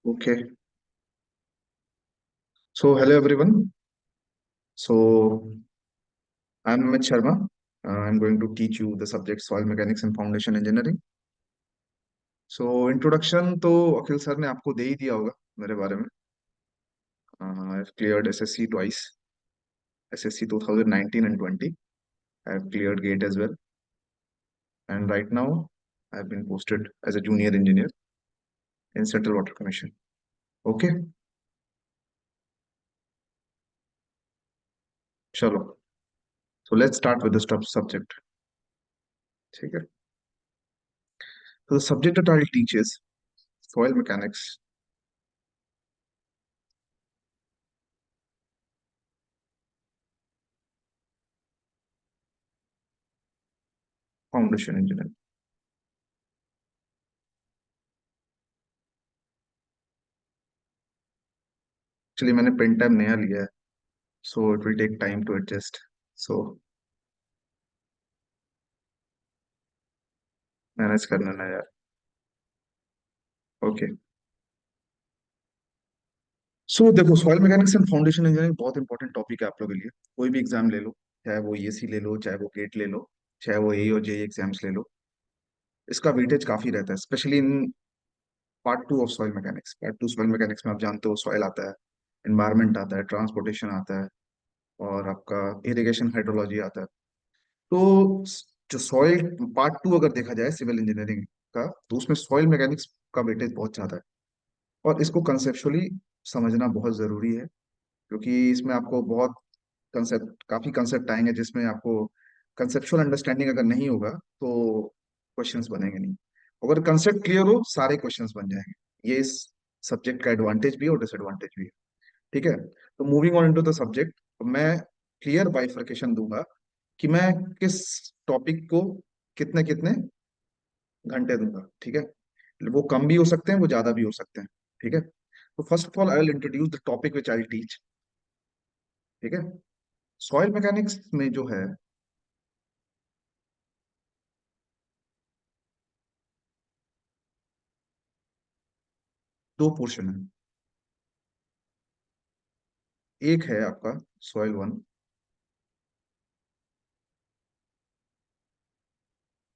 Okay. So, hello everyone. So, I'm Amit Sharma. I'm going to teach you the subject soil mechanics and foundation engineering. So, introduction तो अखिल sir ने आपको दे ही दिया होगा मेरे बारे में. I've cleared SSC twice, SSC 2019 and 20. I've cleared GATE as well. And right now, I've been posted as a junior engineer in Central Water Commission. Okay. चलो. So, let's start with the subject. ठीक है. So, the subject that I'll teach is soil mechanics, foundation engineering. Actually मैंने pen tab नया लिया है. So it will take time to adjust. So manage करना ना यार. ओके. सो देखो, soil mechanics and foundation engineering बहुत इंपॉर्टेंट टॉपिक है आप लोगों के लिए. कोई भी एग्जाम ले लो, चाहे वो ईएससी ले लो, चाहे वो गेट ले लो, चाहे वो ए और जेई एग्जाम्स ले लो, इसका वेटेज काफी रहता है, specially in part two of soil mechanics. Part two soil mechanics में आप जानते हो सॉइल आता है, एनवायरमेंट आता है, ट्रांसपोर्टेशन आता है, और आपका इरिगेशन हाइड्रोलॉजी आता है. तो जो सॉइल पार्ट टू अगर देखा जाए सिविल इंजीनियरिंग का, तो उसमें सॉइल मैकेनिक्स का वेटेज बहुत ज्यादा है. और इसको कंसेप्चुअली समझना बहुत जरूरी है, क्योंकि इसमें आपको बहुत काफी कंसेप्ट आएंगे जिसमें आपको कंसेप्चुअल अंडरस्टैंडिंग अगर नहीं होगा तो क्वेश्चंस बनेंगे नहीं. अगर कंसेप्ट क्लियर हो, सारे क्वेश्चंस बन जाएंगे. ये इस सब्जेक्ट का एडवांटेज भी है और डिसएडवांटेज भी है. ठीक है. तो moving on into the subject, मैं क्लियर बाइफरकेशन दूंगा कि मैं किस टॉपिक को कितने कितने घंटे दूंगा. ठीक है. वो कम भी हो सकते हैं, वो ज्यादा भी हो सकते हैं. ठीक है. तो first of all I will introduce the topic which I teach. ठीक है. सॉइल मैकेनिक्स में जो है, दो पोर्शन है. एक है आपका सॉइल वन,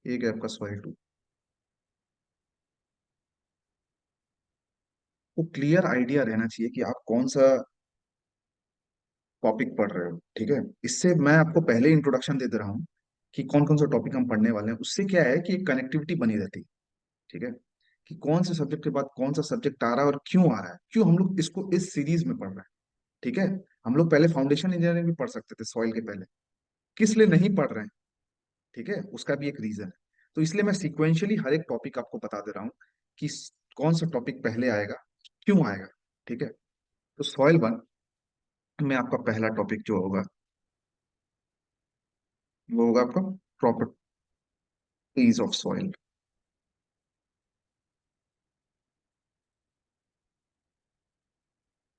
एक है आपका सॉइल टू. वो क्लियर आइडिया रहना चाहिए कि आप कौन सा टॉपिक पढ़ रहे हो. ठीक है. इससे मैं आपको पहले इंट्रोडक्शन दे दे रहा हूँ कि कौन कौन सा टॉपिक हम पढ़ने वाले हैं. उससे क्या है कि कनेक्टिविटी बनी रहती है. ठीक है. कि कौन से सब्जेक्ट के बाद कौन सा सब्जेक्ट आ रहा है और क्यों आ रहा है, क्यों हम लोग इसको इस सीरीज में पढ़ रहे हैं. ठीक है. हम लोग पहले फाउंडेशन इंजीनियरिंग भी पढ़ सकते थे सॉइल के पहले. किस लिए नहीं पढ़ रहे हैं, ठीक है, उसका भी एक रीजन है. तो इसलिए मैं सिक्वेंशियली हर एक टॉपिक आपको बता दे रहा हूँ कि कौन सा टॉपिक पहले आएगा, क्यों आएगा. ठीक है. तो सॉइल वन में आपका पहला टॉपिक जो होगा, वो होगा आपका प्रॉपर्टीज ऑफ सॉइल.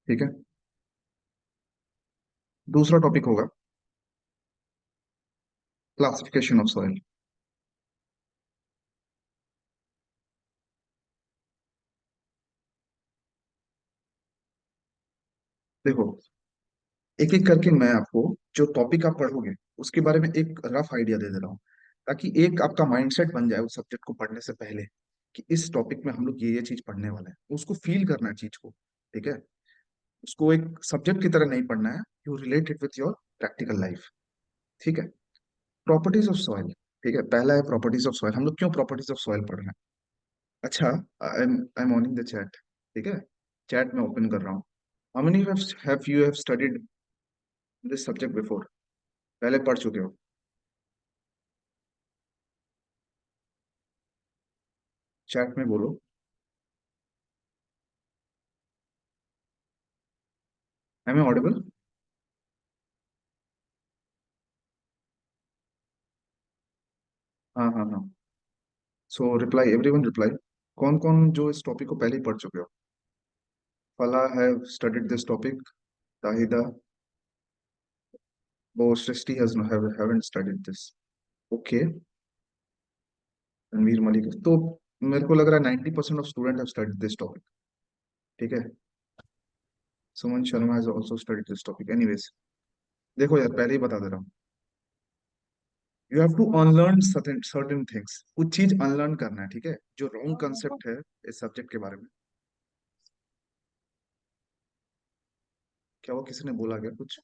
ठीक है. दूसरा टॉपिक होगा क्लासिफिकेशन ऑफ सॉइल. देखो, एक एक करके मैं आपको जो टॉपिक आप पढ़ोगे उसके बारे में एक रफ आइडिया दे दे रहा हूँ, ताकि एक आपका माइंडसेट बन जाए उस सब्जेक्ट को पढ़ने से पहले कि इस टॉपिक में हम लोग ये चीज पढ़ने वाले हैं. उसको फील करना है चीज को. ठीक है. उसको एक सब्जेक्ट की तरह नहीं पढ़ना है. You relate it with your practical life. ठीक है. Properties of soil. ठीक है. पहला है प्रॉपर्टीज ऑफ सॉइल. हम लोग क्यों प्रॉपर्टीज ऑफ सॉइल पढ़ रहे हैं. अच्छा, आई एम ऑनिंग द चैट. ठीक है. चैट में ओपन कर रहा हूँ. How many have you have studied this subject before. पहले पढ़ चुके हो. चैट में बोलो. I am audible. हाँ हाँ हाँ. सो रिप्लाई, एवरीवन रिप्लाई. कौन कौन जो इस टॉपिक को पहले ही पढ़ चुके हो. फला have studied this topic. Tahida. वो Srishti has haven't studied this. Okay. Ranveer Malik. तो मेरे को लग रहा है 90% of student have studied this topic. ठीक है। Suman Sharma has also studied this topic anyways. देखो यार, पहले ही बता दे रहा हूँ, you have to unlearn certain certain things. कुछ चीज अनलर्न करना है, ठीक है, जो रॉन्ग कंसेप्ट है इस सब्जेक्ट के बारे में। क्या वो किसी ने बोला क्या कुछ?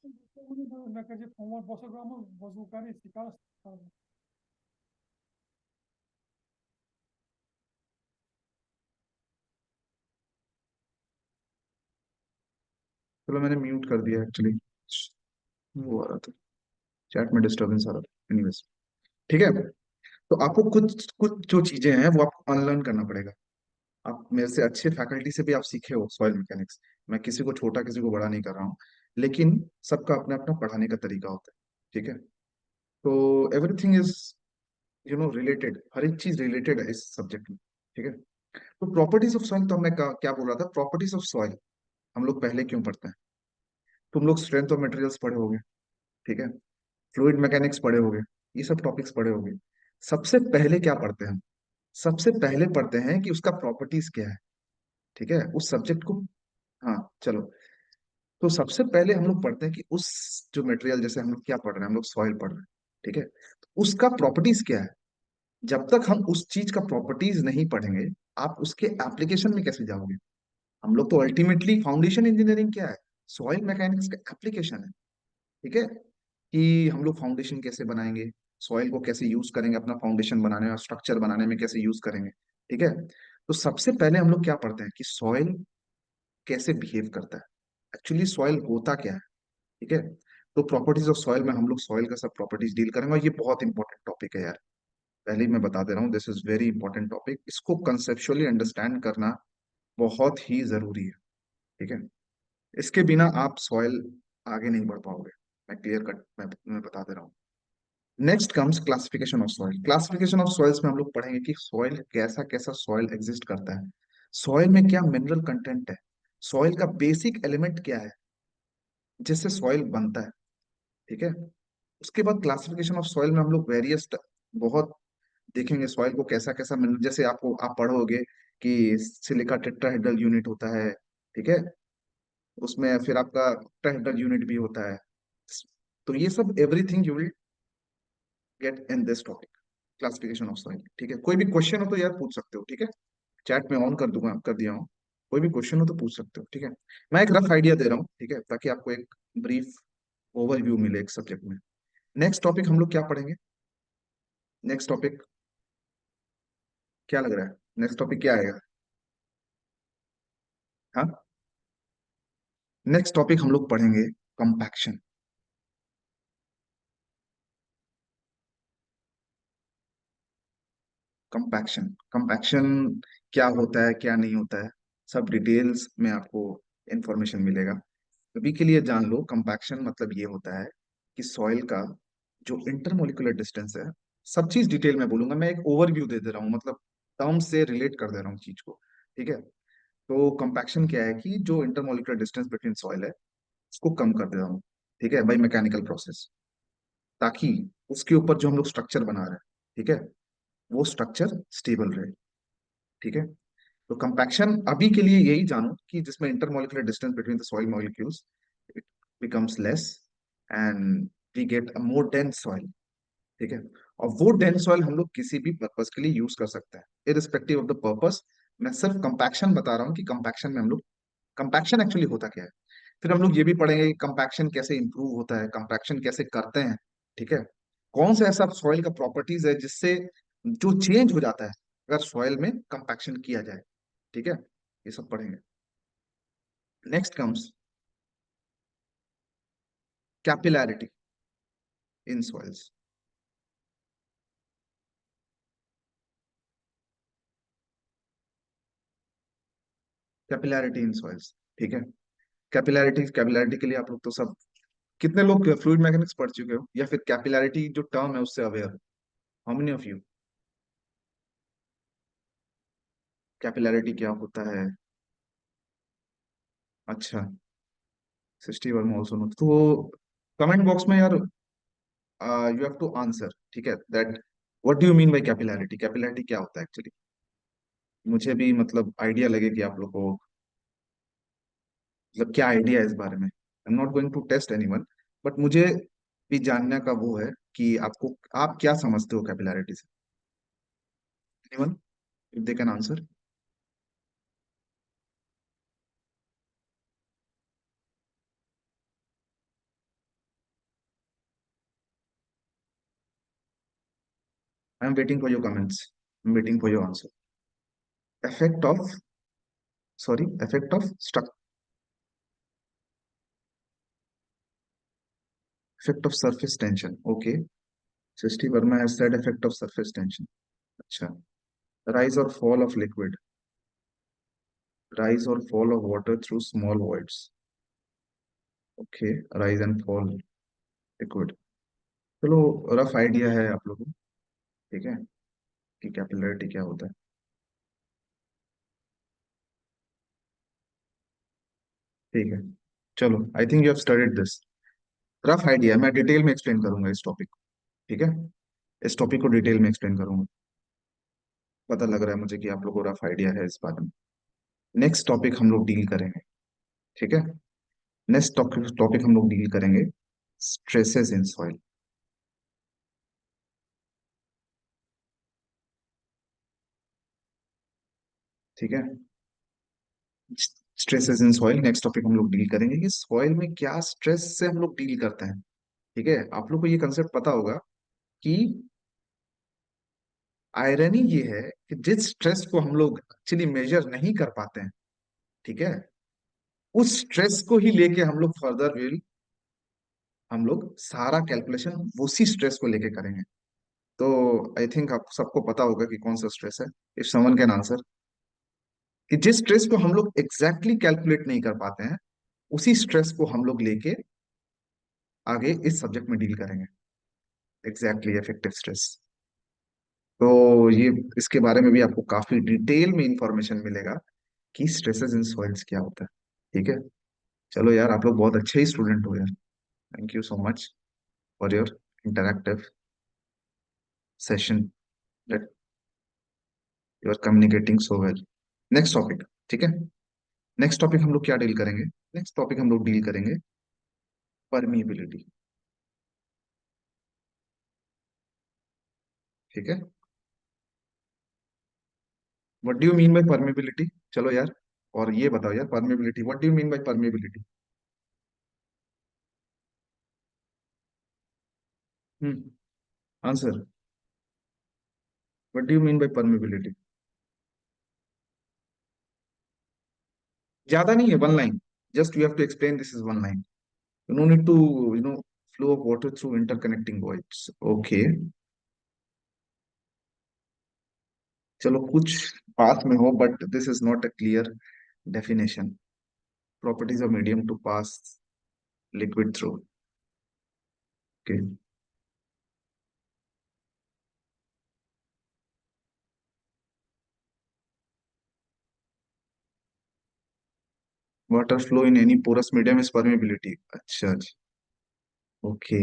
चलो, मैंने म्यूट कर दिया एक्चुअली, वो आ रहा था, चैट में डिस्टरबेंस आ रहा था एनीवेज। ठीक है। तो आपको कुछ कुछ जो चीजें हैं वो आपको अनलर्न करना पड़ेगा। आप मेरे से अच्छे फैकल्टी से भी आप सीखे हो सॉइल मैकेनिक्स। मैं किसी को छोटा किसी को बड़ा नहीं कर रहा हूँ, लेकिन सबका अपना अपना पढ़ाने का तरीका होता है, ठीक है। तो एवरीथिंग इज रिलेटेड, हर एक चीज रिलेटेड है इस सब्जेक्ट में, ठीक है। तो प्रॉपर्टीज ऑफ सॉइल, तो मैं क्या बोल रहा था, प्रॉपर्टीज ऑफ सॉइल हम लोग पहले क्यों पढ़ते हैं? तुम लोग स्ट्रेंथ ऑफ मटेरियल्स पढ़े होगे, ठीक है, फ्लूइड मैकेनिक्स पढ़े होगे, ये सब टॉपिक्स पढ़े होगे। सबसे पहले क्या पढ़ते हैं हम? सबसे पहले पढ़ते हैं कि उसका प्रॉपर्टीज क्या है, ठीक है, उस सब्जेक्ट को। हाँ चलो, तो सबसे पहले हम लोग पढ़ते हैं कि उस जो मटेरियल, जैसे हम लोग क्या पढ़ रहे हैं, हम लोग सॉइल पढ़ रहे हैं, ठीक है, तो उसका प्रॉपर्टीज क्या है। जब तक हम उस चीज का प्रॉपर्टीज नहीं पढ़ेंगे, आप उसके एप्लीकेशन में कैसे जाओगे? हम लोग तो अल्टीमेटली फाउंडेशन इंजीनियरिंग क्या है, सॉइल मैकेनिक्स का एप्लीकेशन है, ठीक है। कि हम लोग फाउंडेशन कैसे बनाएंगे, सॉइल को कैसे यूज करेंगे अपना फाउंडेशन बनाने और स्ट्रक्चर बनाने में कैसे यूज करेंगे, ठीक है। तो सबसे पहले हम लोग क्या पढ़ते हैं कि सॉइल कैसे बिहेव करता है, एक्चुअली सॉइल होता क्या है, ठीक है। तो प्रॉपर्टीज ऑफ सॉइल में हम लोग सॉइल का सब प्रॉपर्टीज डील करेंगे, और ये बहुत इंपॉर्टेंट टॉपिक है यार। पहले ही मैं बता दे रहा हूँ, this is very important topic, इसको कंसेप्चुअली अंडरस्टैंड करना बहुत ही जरूरी है, ठीक है। इसके बिना आप सॉइल आगे नहीं बढ़ पाओगे। मैं क्लियर कट मैं बता दे रहा हूँ। Next comes classification of soil. Classification of soils में हम लोग पढ़ेंगे कि सॉइल कैसा कैसा सॉइल एग्जिस्ट करता है, सॉइल में क्या मिनरल कंटेंट है, सॉइल का बेसिक एलिमेंट क्या है जिससे सॉइल बनता है, ठीक है। उसके बाद क्लासिफिकेशन ऑफ सॉइल में हम लोग वेरियस बहुत देखेंगे सॉइल को कैसा कैसा मिनरल, जैसे आपको आप पढ़ोगे कि सिलिका टेट्राहेड्रल यूनिट होता है, ठीक है, उसमें फिर आपका टेट्राहेड्रल यूनिट भी होता है। तो ये सब everything you will get in this topic, classification of soil, ठीक है। कोई भी क्वेश्चन हो तो यार पूछ सकते हो, ठीक है। चैट में ऑन कर दूंगा, कर दिया हूँ। कोई भी क्वेश्चन हो तो पूछ सकते हो, ठीक है। मैं एक रफ आइडिया दे रहा हूँ, ठीक है, ताकि आपको एक ब्रीफ ओवरव्यू मिले एक सब्जेक्ट में। नेक्स्ट टॉपिक हम लोग क्या पढ़ेंगे? नेक्स्ट टॉपिक क्या लग रहा है? नेक्स्ट टॉपिक क्या आएगा? हाँ, नेक्स्ट टॉपिक हम लोग पढ़ेंगे कंपैक्शन। कंपैक्शन, कंपैक्शन क्या होता है क्या नहीं होता है, सब डिटेल्स में आपको इंफॉर्मेशन मिलेगा। अभी के लिए जान लो, कंपैक्शन मतलब ये होता है कि सॉइल का जो इंटरमोलिकुलर डिस्टेंस है, सब चीज डिटेल में बोलूंगा, मैं एक ओवरव्यू दे दे रहा हूँ, मतलब टर्म से रिलेट कर दे रहा हूँ चीज को, ठीक है। तो कंपैक्शन क्या है कि जो इंटरमोलिकुलर डिस्टेंस बिटवीन सॉइल है उसको कम कर दे रहा हूँ, ठीक है, बाई मैकेनिकल प्रोसेस, ताकि उसके ऊपर जो हम लोग स्ट्रक्चर बना रहे हैं, ठीक है, वो स्ट्रक्चर स्टेबल रहे, ठीक है। तो कंपैक्शन अभी के लिए यही जानो कि जिसमें intermolecular distance between the soil molecules it becomes less and we get a more dense soil, ठीक है। और वो डेंस सॉइल हम लोग किसी भी पर्पस के लिए यूज कर सकते हैं, इरिस्पेक्टिव ऑफ द पर्पस। मैं सिर्फ कंपैक्शन बता रहा हूँ कि कंपैक्शन में हम लोग, कंपैक्शन एक्चुअली होता क्या है। फिर हम लोग ये भी पढ़ेंगे कि कंपैक्शन कैसे इंप्रूव होता है, कंपैक्शन कैसे करते हैं, ठीक है। कौन सा ऐसा सॉइल का प्रॉपर्टीज है जिससे जो चेंज हो जाता है अगर सॉइल में कंपैक्शन किया जाए, ठीक है। ये सब पढ़ेंगे। नेक्स्ट कम्स कैपिलैरिटी इन सॉइल्स। कैपिलैरिटी इन सॉइल्स, ठीक है। कैपिलैरिटी, कैपिलैरिटी के लिए आप लोग तो सब, कितने लोग फ्लूइड मैकेनिक्स पढ़ चुके हो या फिर कैपिलैरिटी जो टर्म है उससे अवेयर हो? How many of you? Capillarity क्या होता है? अच्छा, 60 वर्म ऑल्सो नो। तो कमेंट बॉक्स में यार यू हैव टू आंसर, ठीक है, that what do you mean bye capillarity, capillarity क्या होता है एक्चुअली। मुझे भी मतलब आइडिया लगे कि आप लोग को मतलब क्या आइडिया है इस बारे में। I am not going to test anyone, but मुझे भी जानने का वो है कि आपको, आप क्या समझते हो कैपिलैरिटी से। Anyone, if they can answer. I am waiting for your comments, I am waiting for your answer. Effect of, sorry, effect of struck, effect of surface tension, okay. Srishti Verma has said effect of surface tension. अच्छा। rise or fall of liquid, rise or fall of water through small voids, okay. rise and fall liquid, चलो, rough idea है आप लोगों को, ठीक है, कि capillarity क्या होता है। ठीक है, चलो, आई think you have studied this. Rough idea, मैं डिटेल में एक्सप्लेन करूंगा इस टॉपिक को, ठीक है। इस टॉपिक को डिटेल में एक्सप्लेन करूंगा। पता लग रहा है मुझे कि आप लोगों को रफ आइडिया है इस बारे में। नेक्स्ट टॉपिक हम लोग डील करेंगे, ठीक है। नेक्स्ट टॉपिक टॉपिक हम लोग डील करेंगे स्ट्रेसेस इन सॉइल, ठीक है। Stresses in soil next topic हम लोग डील करेंगे कि सॉइल में क्या स्ट्रेस से हम लोग डील करते हैं, ठीक है। आप लोग को ये कंसेप्ट पता होगा कि आयरनी ये है कि जिस स्ट्रेस को हम लोग एक्चुअली मेजर नहीं कर पाते हैं, ठीक है, उस स्ट्रेस को ही लेके हम लोग फर्दर विल, हम लोग सारा कैलकुलेशन उसी स्ट्रेस को लेके करेंगे। तो आई थिंक आप सबको पता होगा कि कौन सा स्ट्रेस है। इफ समवन कैन आंसर, कि जिस स्ट्रेस को हम लोग एग्जैक्टली कैलकुलेट नहीं कर पाते हैं, उसी स्ट्रेस को हम लोग लेके आगे इस सब्जेक्ट में डील करेंगे, एग्जैक्टली इफेक्टिव स्ट्रेस। तो ये, इसके बारे में भी आपको काफी डिटेल में इंफॉर्मेशन मिलेगा कि स्ट्रेसेस इन सॉइल्स क्या होता है, ठीक है। चलो यार, आप लोग बहुत अच्छे ही स्टूडेंट हो यार। Thank you so much for your interactive session, that you are communicating so well. Next topic, ठीक है। नेक्स्ट टॉपिक हम लोग क्या डील करेंगे, नेक्स्ट टॉपिक हम लोग डील करेंगे परमीबिलिटी, ठीक है। What do you mean by permeability, चलो यार, और ये बताओ यार, permeability, what do you mean by permeability. Hmm, answer, what do you mean by permeability. ज्यादा नहीं है, one line, just you have to explain, this is one line, no need to, you know, flow of water through interconnecting voids, okay। चलो, कुछ पास में हो, but this is not a clear definition. Properties of medium to pass liquid through, okay. Water flow in any porous medium is permeability, अच्छा जी, okay.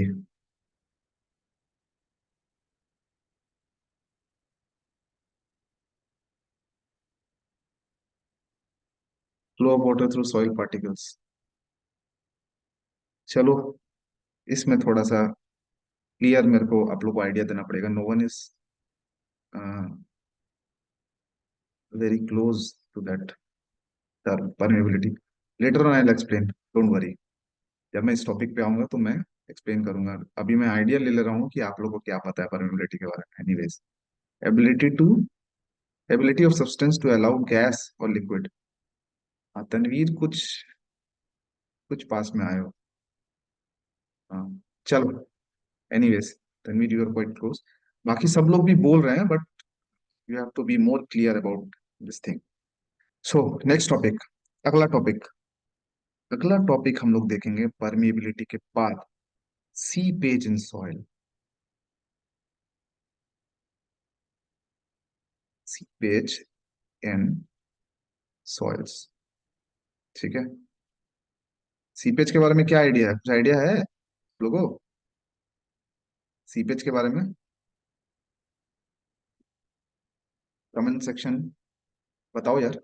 Flow of water through soil particles, चलो, इसमें थोड़ा सा क्लियर मेरे को आप लोग को आइडिया देना पड़ेगा। No one is very close to that term permeability. Later on I will explain, don't worry. जब मैं इस टॉपिक पे आऊंगा तो मैं एक्सप्लेन करूंगा। अभी मैं आइडिया ले ले रहा हूँ कि आप लोगों को क्या पता है परमेबिलिटी के बारे में। Anyways, ability to, ability of substance to allow gas और लिक्विड। हाँ तनवीर, कुछ कुछ पास में आए हो, हाँ। चलो, anyways, Tanvir you are quite close. बाकी सब लोग भी बोल रहे हैं, but you have to be more clear about this thing. So next topic, अगला टॉपिक, अगला टॉपिक हम लोग देखेंगे परमिएबिलिटी के बाद seepage in soil, seepage in soils, ठीक है। सीपेज के बारे में क्या आइडिया है, कुछ आइडिया है लोगों, सीपेज के बारे में। कमेंट सेक्शन बताओ यार,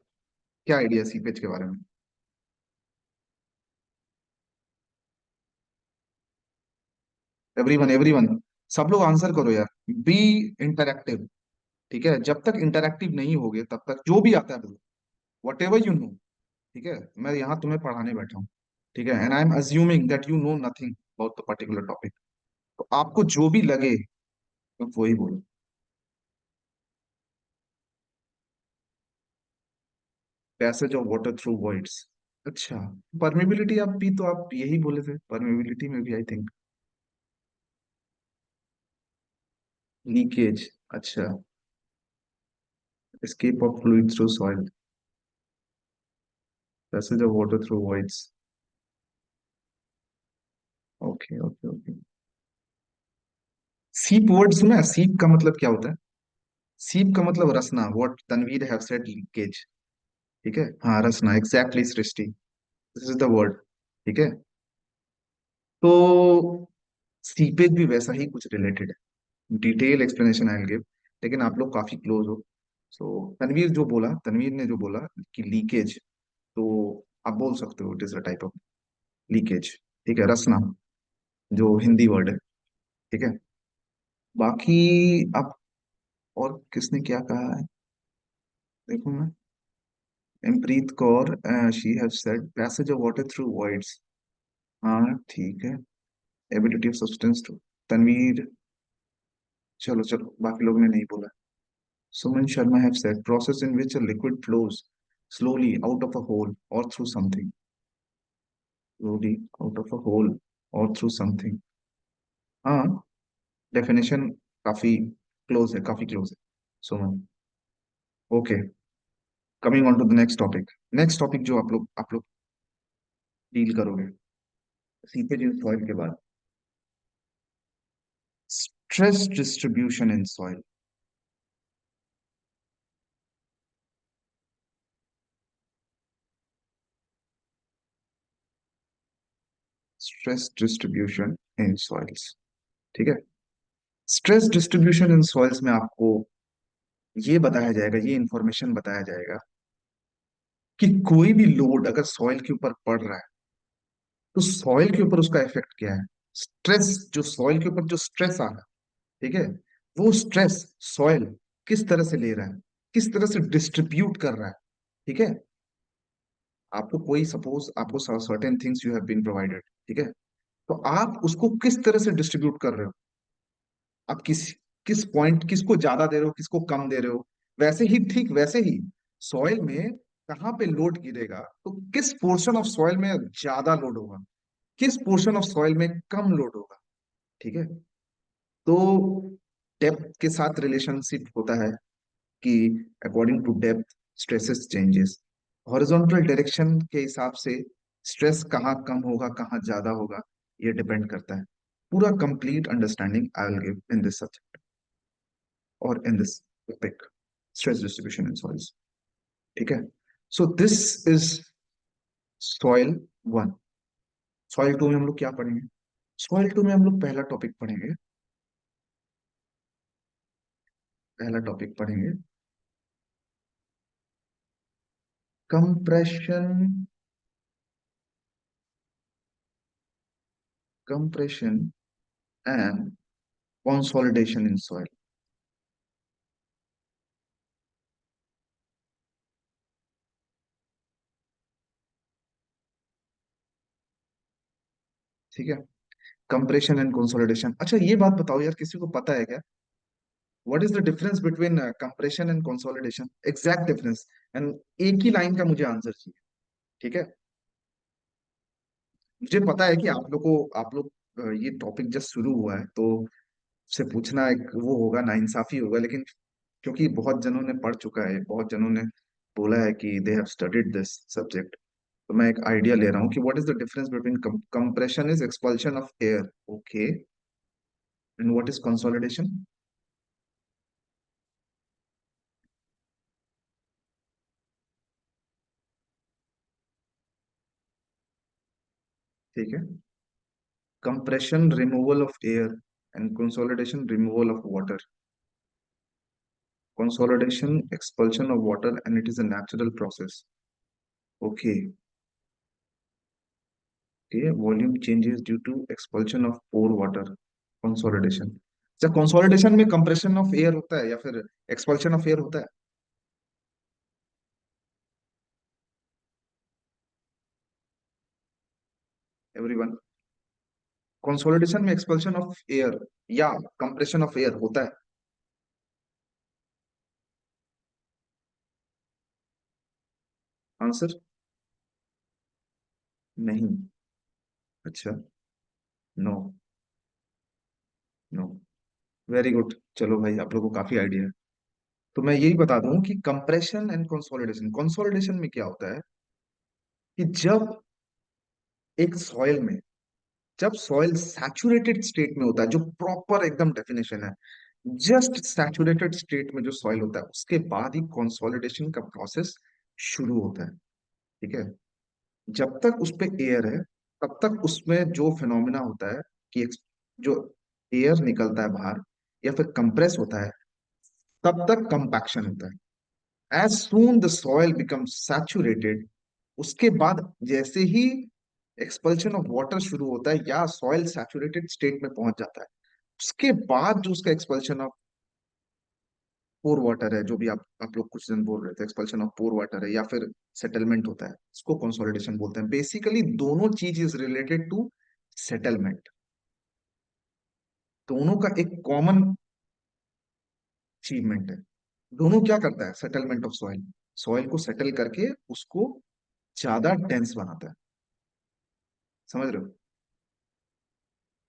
क्या आइडिया है सीपेज के बारे में। एवरीवन एवरीवन, सब लोग आंसर करो यार। Be interactive. ठीक है, जब तक इंटरैक्टिव नहीं होगे तब तक जो भी आता है बोलो, वट एवर यू नो। ठीक है, मैं यहाँ तुम्हें पढ़ाने बैठा हूँ। ठीक है, and I am assuming that you know nothing about the particular topic. तो आपको जो भी लगे तो वही बोलो। Passage of water through voids. अच्छा, परमेबिलिटी आप भी तो आप यही बोले थे, परमेबिलिटी में भी आई थिंक लीकेज। अच्छा, escape of fluid through soil, passage of water through voids। Okay okay okay. सीप वर्ड सुना है? सीप का मतलब क्या होता है? सीप का मतलब रसना, what Tanveer have said leakage. ठीक है, हाँ रसना, exactly Srishti, this is the word. ठीक है, तो सीपेज भी वैसा ही कुछ रिलेटेड है। डिटेल एक्सप्लेनेशन आई गिव, लेकिन आप लोग काफी क्लोज हो। सो तनवीर जो बोला, तनवीर ने जो बोला कि लीकेज, तो आप बोल सकते हो it is a type of leakage. ठीक है, रसना जो हिंदी वर्ड है। ठीक है, बाकी अब और किसने क्या कहा है, देखो मैं, Impreet Kaur, she have said passage of water through voids. हाँ ठीक है, ability of substance to, Tanveer, चलो चलो, बाकी लोगों ने नहीं बोला। Suman Sharma have said process in which a liquid flows slowly out of a hole or through something, slowly out of a hole or through something। हाँ, डेफिनेशन काफी क्लोज है, काफी क्लोज है Suman. Okay, coming on to the next topic. Next topic जो आप लोग deal करोगे seepage in soil के बाद, stress distribution in soil. Stress distribution in soils. ठीक है, स्ट्रेस डिस्ट्रीब्यूशन इन सॉइल्स में आपको ये बताया जाएगा, ये इंफॉर्मेशन बताया जाएगा कि कोई भी लोड अगर सॉइल के ऊपर पड़ रहा है तो सॉइल के ऊपर उसका इफेक्ट क्या है। स्ट्रेस, जो सॉइल के ऊपर जो स्ट्रेस आ रहा है, ठीक है, वो स्ट्रेस सॉइल किस तरह से ले रहा है, किस तरह से डिस्ट्रीब्यूट कर रहा है। ठीक है, आपको कोई सपोज आपको certain things you have been provided, ठीक है, तो आप उसको किस तरह से डिस्ट्रीब्यूट कर रहे हो, आप किस किस पॉइंट, किसको ज्यादा दे रहे हो, किसको कम दे रहे हो। वैसे ही, ठीक वैसे ही सॉइल में कहाँ पे लोड गिरेगा, तो किस पोर्शन ऑफ सॉइल में ज्यादा लोड होगा, किस पोर्शन ऑफ सॉइल में कम लोड होगा। ठीक है, तो डेप्थ के साथ रिलेशनशिप होता है कि according to depth stresses changes, horizontal direction के हिसाब से स्ट्रेस कहाँ कम होगा कहाँ ज्यादा होगा, ये डिपेंड करता है। पूरा complete understanding I will give in this subject और in this topic, stress distribution in soils. ठीक है, so this is soil one. Soil two में हम लोग क्या पढ़ेंगे? सॉइल टू में हम लोग पहला टॉपिक पढ़ेंगे, पहला टॉपिक पढ़ेंगे compression, compression and consolidation in soil. ठीक है, कंप्रेशन एंड कंसोलिडेशन। अच्छा ये बात बताओ यार, किसी को पता है क्या, what is the difference between compression and consolidation, exact difference, and एक ही लाइन का मुझे आंसर चाहिए। ठीक है, मुझे पता है कि आप लोग ये टॉपिक जस्ट शुरू हुआ है तो से पूछना एक वो होगा, नाइंसाफी होगा, लेकिन क्योंकि बहुत जनों ने पढ़ चुका है, बहुत जनों ने बोला है कि they have studied this subject, तो मैं एक आइडिया ले रहा हूँ कि what is the difference between compression is expulsion of air, okay, and what is consolidation. ठीक है, compression removal of air and consolidation removal of water, consolidation expulsion of water, and it is a natural process। okay, okay, volume changes due to expulsion of pore water। Consolidation. अच्छा, consolidation में compression of air होता है या फिर expulsion of air होता है? Everyone, consolidation में expulsion of air या कंप्रेशन ऑफ एयर होता है? आंसर? नहीं। अच्छा। नो। नो। वेरी गुड, चलो भाई आप लोगों को काफी आइडिया है। तो मैं यही बता दूं कि कंप्रेशन एंड कंसोलिडेशन, कंसोलिडेशन में क्या होता है कि जब एक सॉइल में, जब सॉइल सैचुरेटेड स्टेट में होता है, जो प्रॉपर एकदम डेफिनेशन है, जस्ट सैचुरेटेड स्टेट में जो सॉइल होता है, उसके बाद ही कंसोलिडेशन का प्रोसेस शुरू होता है। ठीक है? जब तक उस पे एयर है, तब तक उसमें जो फिनोमिना होता है कि जो एयर निकलता है बाहर या फिर कंप्रेस होता है, तब तक कंपैक्शन होता है। As soon the soil becomes saturated, उसके बाद जैसे ही एक्सपल्शन ऑफ वाटर शुरू होता है या सॉइल सैचुरेटेड स्टेट में पहुंच जाता है, उसके बाद जो उसका एक्सपल्शन ऑफ पोर वाटर है, जो भी आप लोग कुछ दिन बोल रहे थे, एक्सपल्शन ऑफ पोर वाटर है या फिर सेटलमेंट होता है, इसको कंसोलिडेशन बोलते हैं। बेसिकली दोनों चीज इज रिलेटेड टू सेटलमेंट। दोनों का एक कॉमन अचीवमेंट है। दोनों क्या करता है? सेटलमेंट ऑफ सॉइल, सॉइल को सेटल करके उसको ज्यादा डेंस बनाता है। समझ रहे हो?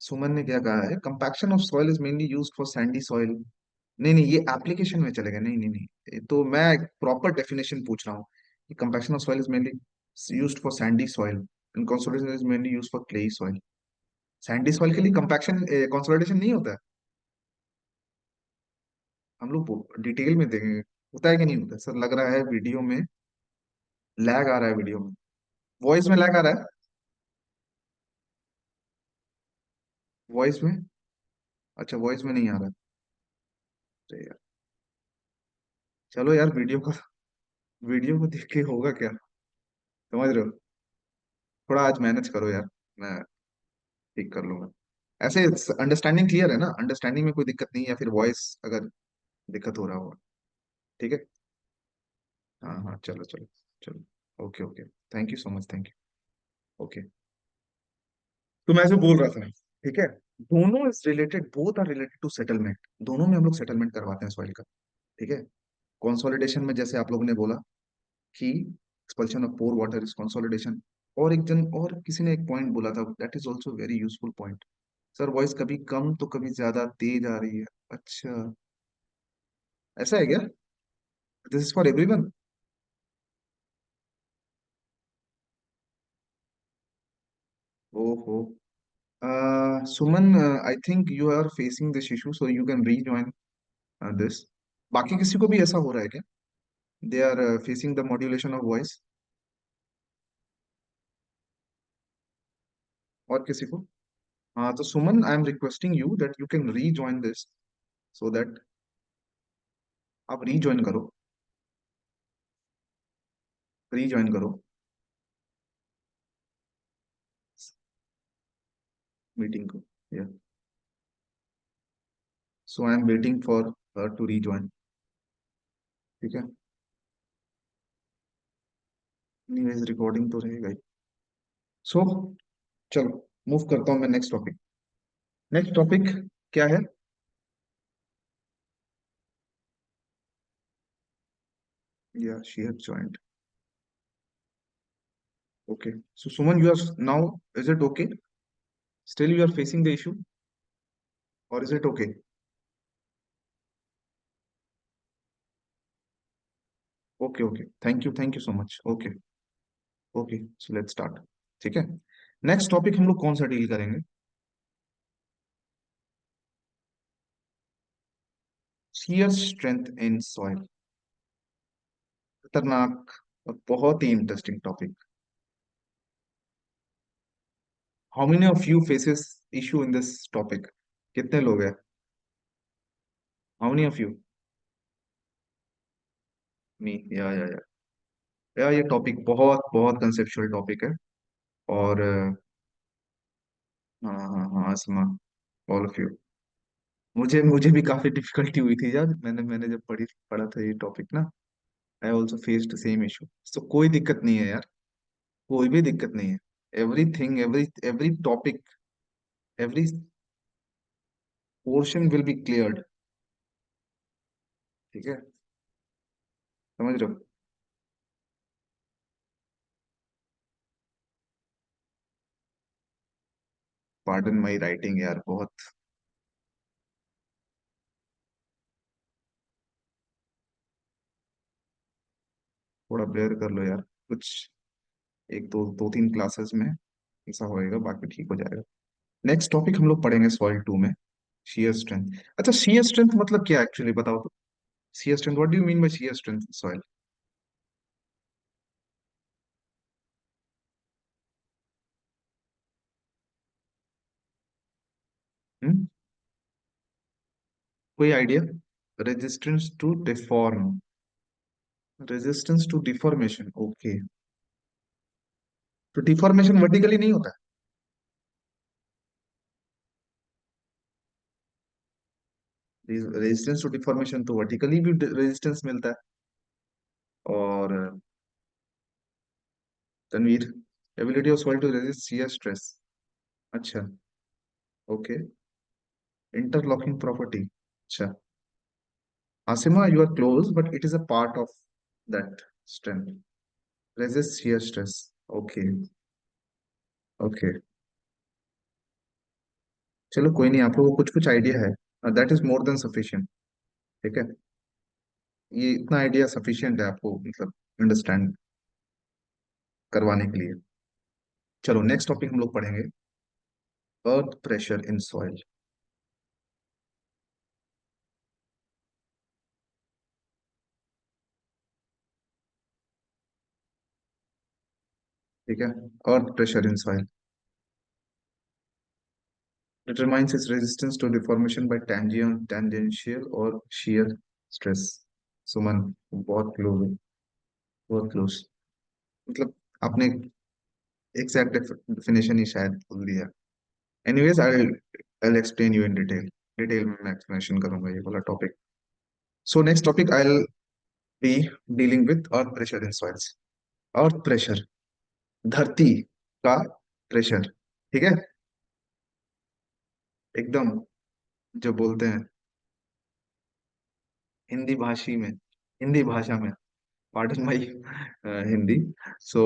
सुमन ने क्या कहा है, compaction of soil is mainly used for Sandy soil. नहीं नहीं, ये एप्लीकेशन में चलेगा। नहीं नहीं नहीं, ये तो मैं प्रॉपर डेफिनेशन पूछ रहा हूँ कि compaction of soil is mainly used for Sandy soil and consolidation is mainly used for clayey soil. Sandy soil के लिए कंपैक्शन कंसोलिडेशन नहीं होता है। हम लोग डिटेल में देखेंगे होता है कि नहीं होता है। सर लग रहा है वीडियो में लैग आ रहा है, वीडियो में वॉइस में लैग आ रहा है। वॉइस में? अच्छा, वॉइस में नहीं आ रहा है। अरे यार, चलो यार, वीडियो को देख के होगा क्या? समझ रहे हो? थोड़ा आज मैनेज करो यार, मैं ठीक कर लूंगा। ऐसे अंडरस्टैंडिंग क्लियर है ना? अंडरस्टैंडिंग में कोई दिक्कत नहीं है या फिर वॉइस अगर दिक्कत हो रहा होगा? ठीक है। हाँ हाँ, चलो चलो। चलो, okay okay. Thank you so much, thank you. Okay. तो मैं ऐसे बोल रहा था, ठीक है, दोनों is related, both are related to settlement. दोनों में हम लोग सेटलमेंट करवाते हैं सॉइल का। ठीक है? कंसोलिडेशन में जैसे आप लोगों ने बोला कि expulsion of pore water is consolidation. और एक जन और किसी ने एक पॉइंट बोला था, that is also very useful point. Sir voice कभी कम तो कभी ज्यादा तेज आ रही है। अच्छा, ऐसा है क्या? This is for everyone? ओहो। Suman, I think you are facing this issue, so you can rejoin this. बाकी किसी को भी ऐसा हो रहा है क्या? They are facing the modulation of voice? और किसी को? हाँ, तो Suman, I am requesting you that you can rejoin this, so that आप रीजॉइन करो। रीजॉइन करो मीटिंग को। Yeah, so I am waiting for her to rejoin. ठीक है? एनीवेज, रिकॉर्डिंग तो रहेगा ही। सो चलो, मूव करता हूँ मैं नेक्स्ट टॉपिक। नेक्स्ट टॉपिक क्या है? Yeah she have joined. Okay. So Suman, you are now, is it okay? Still you are facing the issue और is it okay? Okay okay, thank you so much. Okay. Okay, so let's start. ठीक है? Next topic हम लोग कौन सा deal करेंगे? Shear strength in soil. खतरनाक और बहुत ही interesting topic. How many of you faces issue in this topic? कितने लोग हैं? How many of you? Me, या ये टॉपिक बहुत बहुत कंसेप्चुअल टॉपिक है। और हाँ हाँ हाँ, आसमा, ऑल ऑफ यू। मुझे मुझे भी काफी डिफिकल्टी हुई थी यार, मैंने मैंने जब पढ़ा था ये टॉपिक ना। I also faced same issue. तो कोई दिक्कत नहीं है यार, कोई भी दिक्कत नहीं है। Everything, every every topic, every portion will be cleared. ठीक है, समझ रहे हो? पार्डन माई राइटिंग यार, बहुत। थोड़ा बेयर कर लो यार, कुछ एक दो दो तीन क्लासेस में ऐसा होएगा, बाकी ठीक हो जाएगा। नेक्स्ट टॉपिक हम लोग पढ़ेंगे सॉइल 2 में, shear स्ट्रेंथ। अच्छा, shear स्ट्रेंथ मतलब क्या एक्चुअली बताओ तो। shear strength, what do you mean by shear strength soil? कोई idea? Resistance to deform, resistance to deformation, okay. तो डिफॉर्मेशन वर्टिकली नहीं होता है, रेजिस्टेंस टू डिफॉर्मेशन तो वर्टिकली भी रेजिस्टेंस मिलता है। और Tanveer, ability of soil to resist shear stress. अच्छा, ओके। इंटरलॉकिंग प्रॉपर्टी, अच्छा। Asima, you are close but it is a part of that strength, resist shear stress. Okay, okay. चलो कोई नहीं, आप लोगों को कुछ कुछ आइडिया है, that is more than sufficient. ठीक है, ये इतना आइडिया सफिशिएंट है आपको, मतलब अंडरस्टैंड करवाने के लिए। चलो नेक्स्ट टॉपिक हम लोग पढ़ेंगे, अर्थ प्रेशर इन सॉइल। ठीक है, earth pressure in soil determines its resistance to deformation by tangential और shear stress। सुमन, बहुत क्लोज, बहुत क्लोज। मतलब आपने एग्जैक्ट डेफिनेशन ही शायद बोल दिया। Anyways, I explain you in detail, detail में मैं एक्सप्लेनेशन करूंगा ये वाला topic. So next topic I will be dealing with earth pressure in soils. Earth pressure, धरती का प्रेशर, ठीक है, एकदम, जो बोलते हैं हिंदी भाषी में, हिंदी भाषा में, पार्डन माई हिंदी। सो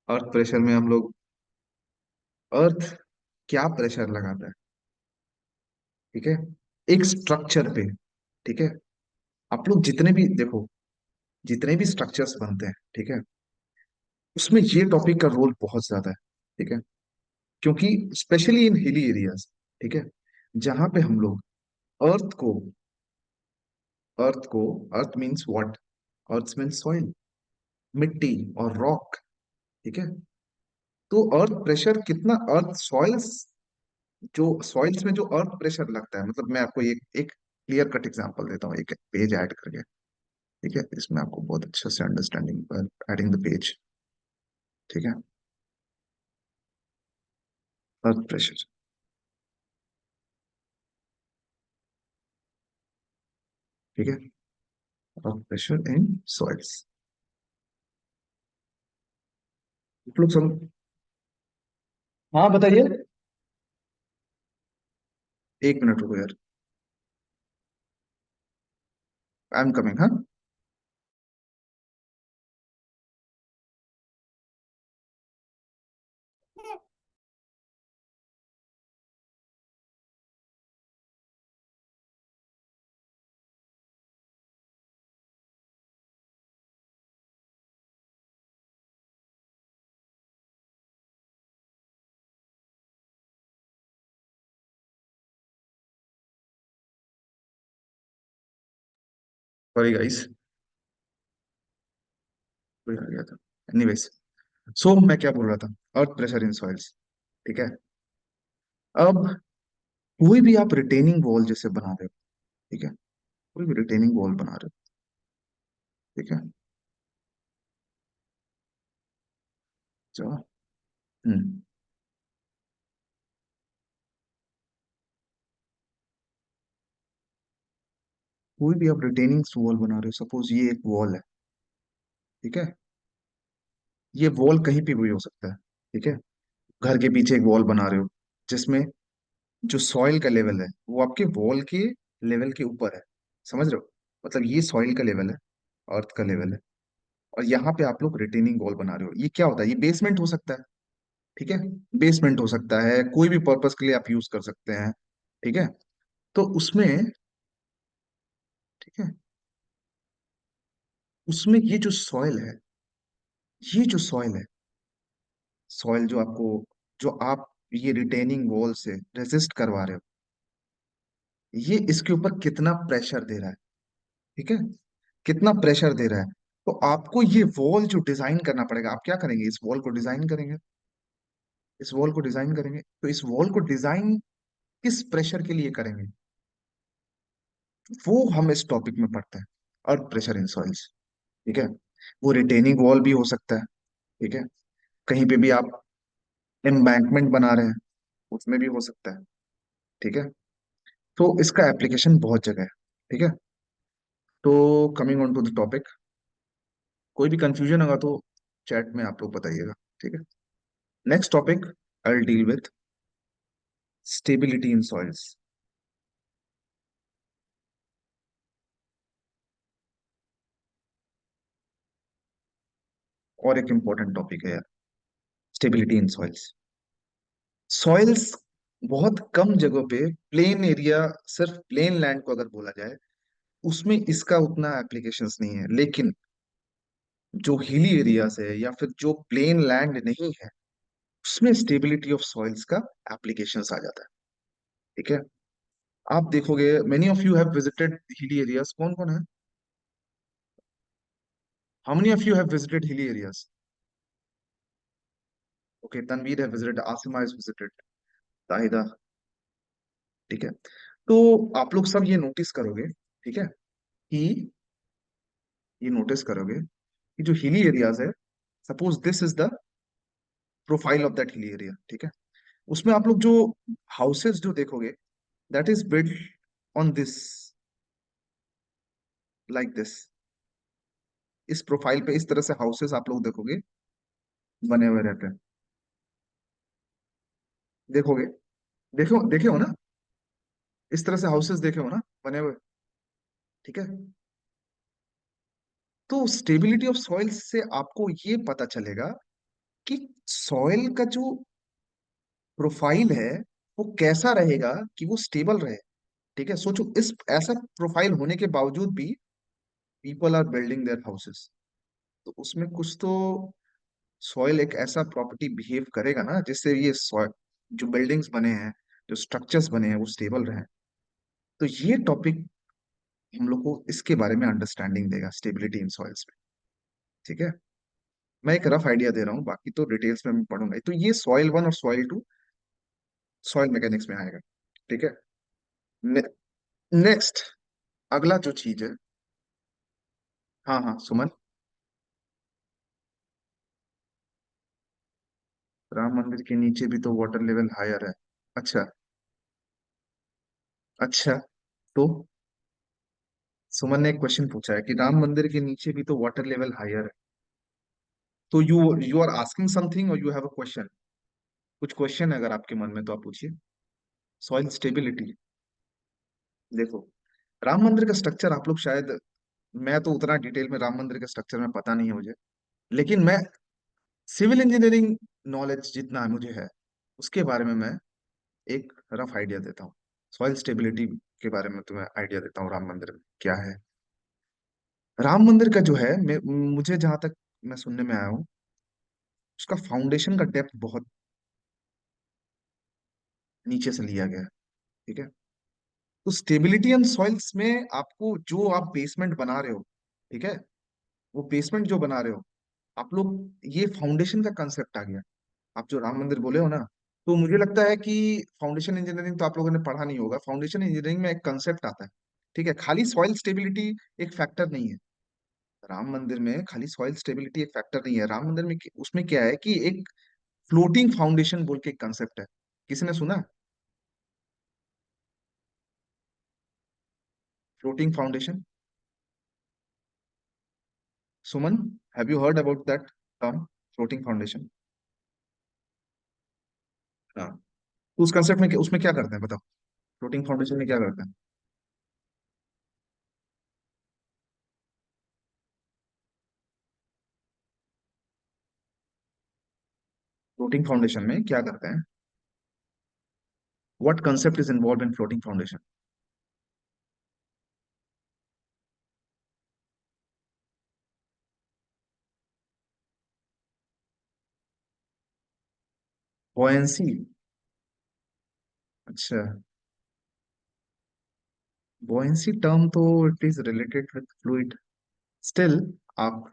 अर्थ प्रेशर में हम लोग, अर्थ क्या प्रेशर लगाता है, ठीक है, एक स्ट्रक्चर पे। ठीक है, आप लोग जितने भी देखो, जितने भी स्ट्रक्चर्स बनते हैं, ठीक है, उसमें ये टॉपिक का रोल बहुत ज्यादा है। ठीक है, क्योंकि स्पेशली इन हिली एरियाज, ठीक है, जहां पे हम लोग अर्थ को, अर्थ को, earth means what, earth means soil, मिट्टी और रॉक। ठीक है, तो अर्थ प्रेशर कितना, अर्थ सॉइल्स, जो सॉइल्स में जो अर्थ प्रेशर लगता है, मतलब मैं आपको एक क्लियर कट एग्जांपल देता हूँ, एक पेज ऐड करके। ठीक है, इसमें आपको बहुत अच्छे से अंडरस्टैंडिंग, एडिंग द पेज। ठीक है, अर्थ प्रेशर, ठीक है, अर्थ प्रेशर इन सॉइल्स। आप लोग सब, हाँ बताइए। एक मिनट रुको यार, आई एम कमिंग, हाँ। सॉरी गाइस, कोई आ गया था। एनीवेज, सो मैं क्या बोल रहा था, अर्थ प्रेशर इन सॉइल्स। ठीक है, अब कोई भी आप रिटेनिंग वॉल जैसे बना रहे हो, ठीक है, कोई भी रिटेनिंग वॉल बना रहे हो, ठीक है, जो, हम्म, कोई भी आप रिटेनिंग वॉल बना रहे हो, सपोज ये एक वॉल है, ठीक है। ये वॉल कहीं पे भी हो सकता है, ठीक है। घर के पीछे एक वॉल बना रहे हो, जिसमें जो सॉइल का लेवल है वो आपके वॉल के लेवल के ऊपर है, समझ रहे हो। मतलब ये सॉइल का लेवल है, अर्थ का लेवल है, और यहाँ पे आप लोग रिटेनिंग वॉल बना रहे हो। ये क्या होता है, ये बेसमेंट हो सकता है, ठीक है। बेसमेंट हो सकता है, कोई भी पर्पस के लिए आप यूज कर सकते हैं, ठीक है। तो उसमें, ठीक है, उसमें ये जो सॉइल है, ये जो सॉइल है, सॉइल जो आपको, जो आप ये रिटेनिंग वॉल से रेजिस्ट करवा रहे हो, ये इसके ऊपर कितना प्रेशर दे रहा है, ठीक है। कितना प्रेशर दे रहा है। तो आपको ये वॉल जो डिजाइन करना पड़ेगा, आप क्या करेंगे, इस वॉल को डिजाइन करेंगे। इस वॉल को डिजाइन करेंगे, तो इस वॉल को डिजाइन किस प्रेशर के लिए करेंगे, वो हम इस टॉपिक में पढ़ते हैं, अर्थ प्रेशर इन सॉइल्स, ठीक है। वो रिटेनिंग वॉल भी हो सकता है, ठीक है। कहीं पे भी आप एम्बैंकमेंट बना रहे हैं, उसमें भी हो सकता है, ठीक है। तो इसका एप्लीकेशन बहुत जगह है, ठीक है। तो coming on to the topic, कोई भी कंफ्यूजन होगा तो चैट में आप लोग बताइएगा, ठीक है। Next topic I will deal with stability in soils. और एक इंपॉर्टेंट टॉपिक है यार, स्टेबिलिटी इन सॉइल्स। सॉइल्स बहुत कम जगहों पे, प्लेन एरिया, सिर्फ प्लेन लैंड को अगर बोला जाए, उसमें इसका उतना एप्लीकेशंस नहीं है। लेकिन जो हिली एरियाज है या फिर जो प्लेन लैंड नहीं है, उसमें स्टेबिलिटी ऑफ सॉइल्स का एप्लीकेशंस आ जाता है, ठीक है। आप देखोगे many of you have visited hilly areas, कौन कौन है, how many of you have visited hilly areas. Okay, Tanvir है visited, Asima is visited, Tahida, ठीक है। तो आप लोग सब ये नोटिस करोगे, ठीक है, कि ये नोटिस करोगे कि जो हिली एरियाज है, suppose this is the profile of that hilly area, ठीक है। उसमें आप लोग जो हाउसेस जो देखोगे, that is build on this, like this, इस प्रोफाइल पे इस तरह से हाउसेस आप लोग देखोगे बने हुए रहते हैं, देखोगे, देखो देखे हो ना, इस तरह से हाउसेस देखे हो ना बने हुए, ठीक है। तो स्टेबिलिटी ऑफ सॉइल से आपको ये पता चलेगा कि सॉइल का जो प्रोफाइल है वो कैसा रहेगा कि वो स्टेबल रहे, ठीक है। सोचो, इस ऐसा प्रोफाइल होने के बावजूद भी people are building their houses, तो उसमें कुछ तो सॉइल एक ऐसा प्रॉपर्टी बिहेव करेगा ना, जिससे ये soil, जो बिल्डिंग्स बने हैं, जो स्ट्रक्चर्स बने हैं, वो स्टेबल रहे। तो ये टॉपिक हम लोग को इसके बारे में अंडरस्टैंडिंग देगा, स्टेबिलिटी इन सॉइल्स में, ठीक है। मैं एक रफ आइडिया दे रहा हूँ, बाकी तो डिटेल्स में मैं पढ़ूंगा। तो ये सॉइल वन और सॉइल टू सॉइल मैकेनिक्स में आएगा, ठीक है। ने, नेक्स्ट, अगला जो चीज है, हाँ हाँ सुमन। राम मंदिर के नीचे भी तो वाटर लेवल हायर है। अच्छा, अच्छा। तो सुमन ने एक क्वेश्चन पूछा है कि राम मंदिर के नीचे भी तो वाटर लेवल हायर है। तो यू आर आस्किंग समथिंग और यू हैव अ क्वेश्चन, कुछ क्वेश्चन है अगर आपके मन में तो आप पूछिए। सॉइल स्टेबिलिटी, देखो, राम मंदिर का स्ट्रक्चर आप लोग शायद, मैं तो उतना डिटेल में राम मंदिर के स्ट्रक्चर में पता नहीं है मुझे, लेकिन मैं सिविल इंजीनियरिंग नॉलेज जितना है मुझे है, उसके बारे में मैं एक रफ आइडिया देता हूँ। सॉइल स्टेबिलिटी के बारे में तुम्हें आइडिया देता हूँ, राम मंदिर में क्या है। राम मंदिर का जो है, मुझे जहां तक मैं सुनने में आया हूँ, उसका फाउंडेशन का डेप्थ बहुत नीचे से लिया गया है, ठीक है। तो स्टेबिलिटी एंड सॉइल्स में आपको जो आप बेसमेंट बना रहे हो, ठीक है, वो बेसमेंट जो बना रहे हो आप लोग, ये फाउंडेशन का कंसेप्ट आ गया। आप जो राम मंदिर बोले हो ना, तो मुझे लगता है कि फाउंडेशन इंजीनियरिंग तो आप लोगों ने पढ़ा नहीं होगा। फाउंडेशन इंजीनियरिंग में एक कंसेप्ट आता है, ठीक है। खाली सॉइल स्टेबिलिटी एक फैक्टर नहीं है राम मंदिर में, खाली सॉइल स्टेबिलिटी एक फैक्टर नहीं है राम मंदिर में। उसमें क्या है कि एक फ्लोटिंग फाउंडेशन बोल के एक कंसेप्ट है, किसी ने सुना? Floating foundation. Suman, have you heard about that term, floating foundation? हाँ। तो उस कंसेप्ट में उसमें क्या करते हैं बताओ, फ्लोटिंग फाउंडेशन में क्या करते हैं? फ्लोटिंग फाउंडेशन में क्या करते हैं? What concept is involve in floating foundation? Buoyancy. अच्छा। बॉयंसी टर्म तो it is related with fluid. Still, आप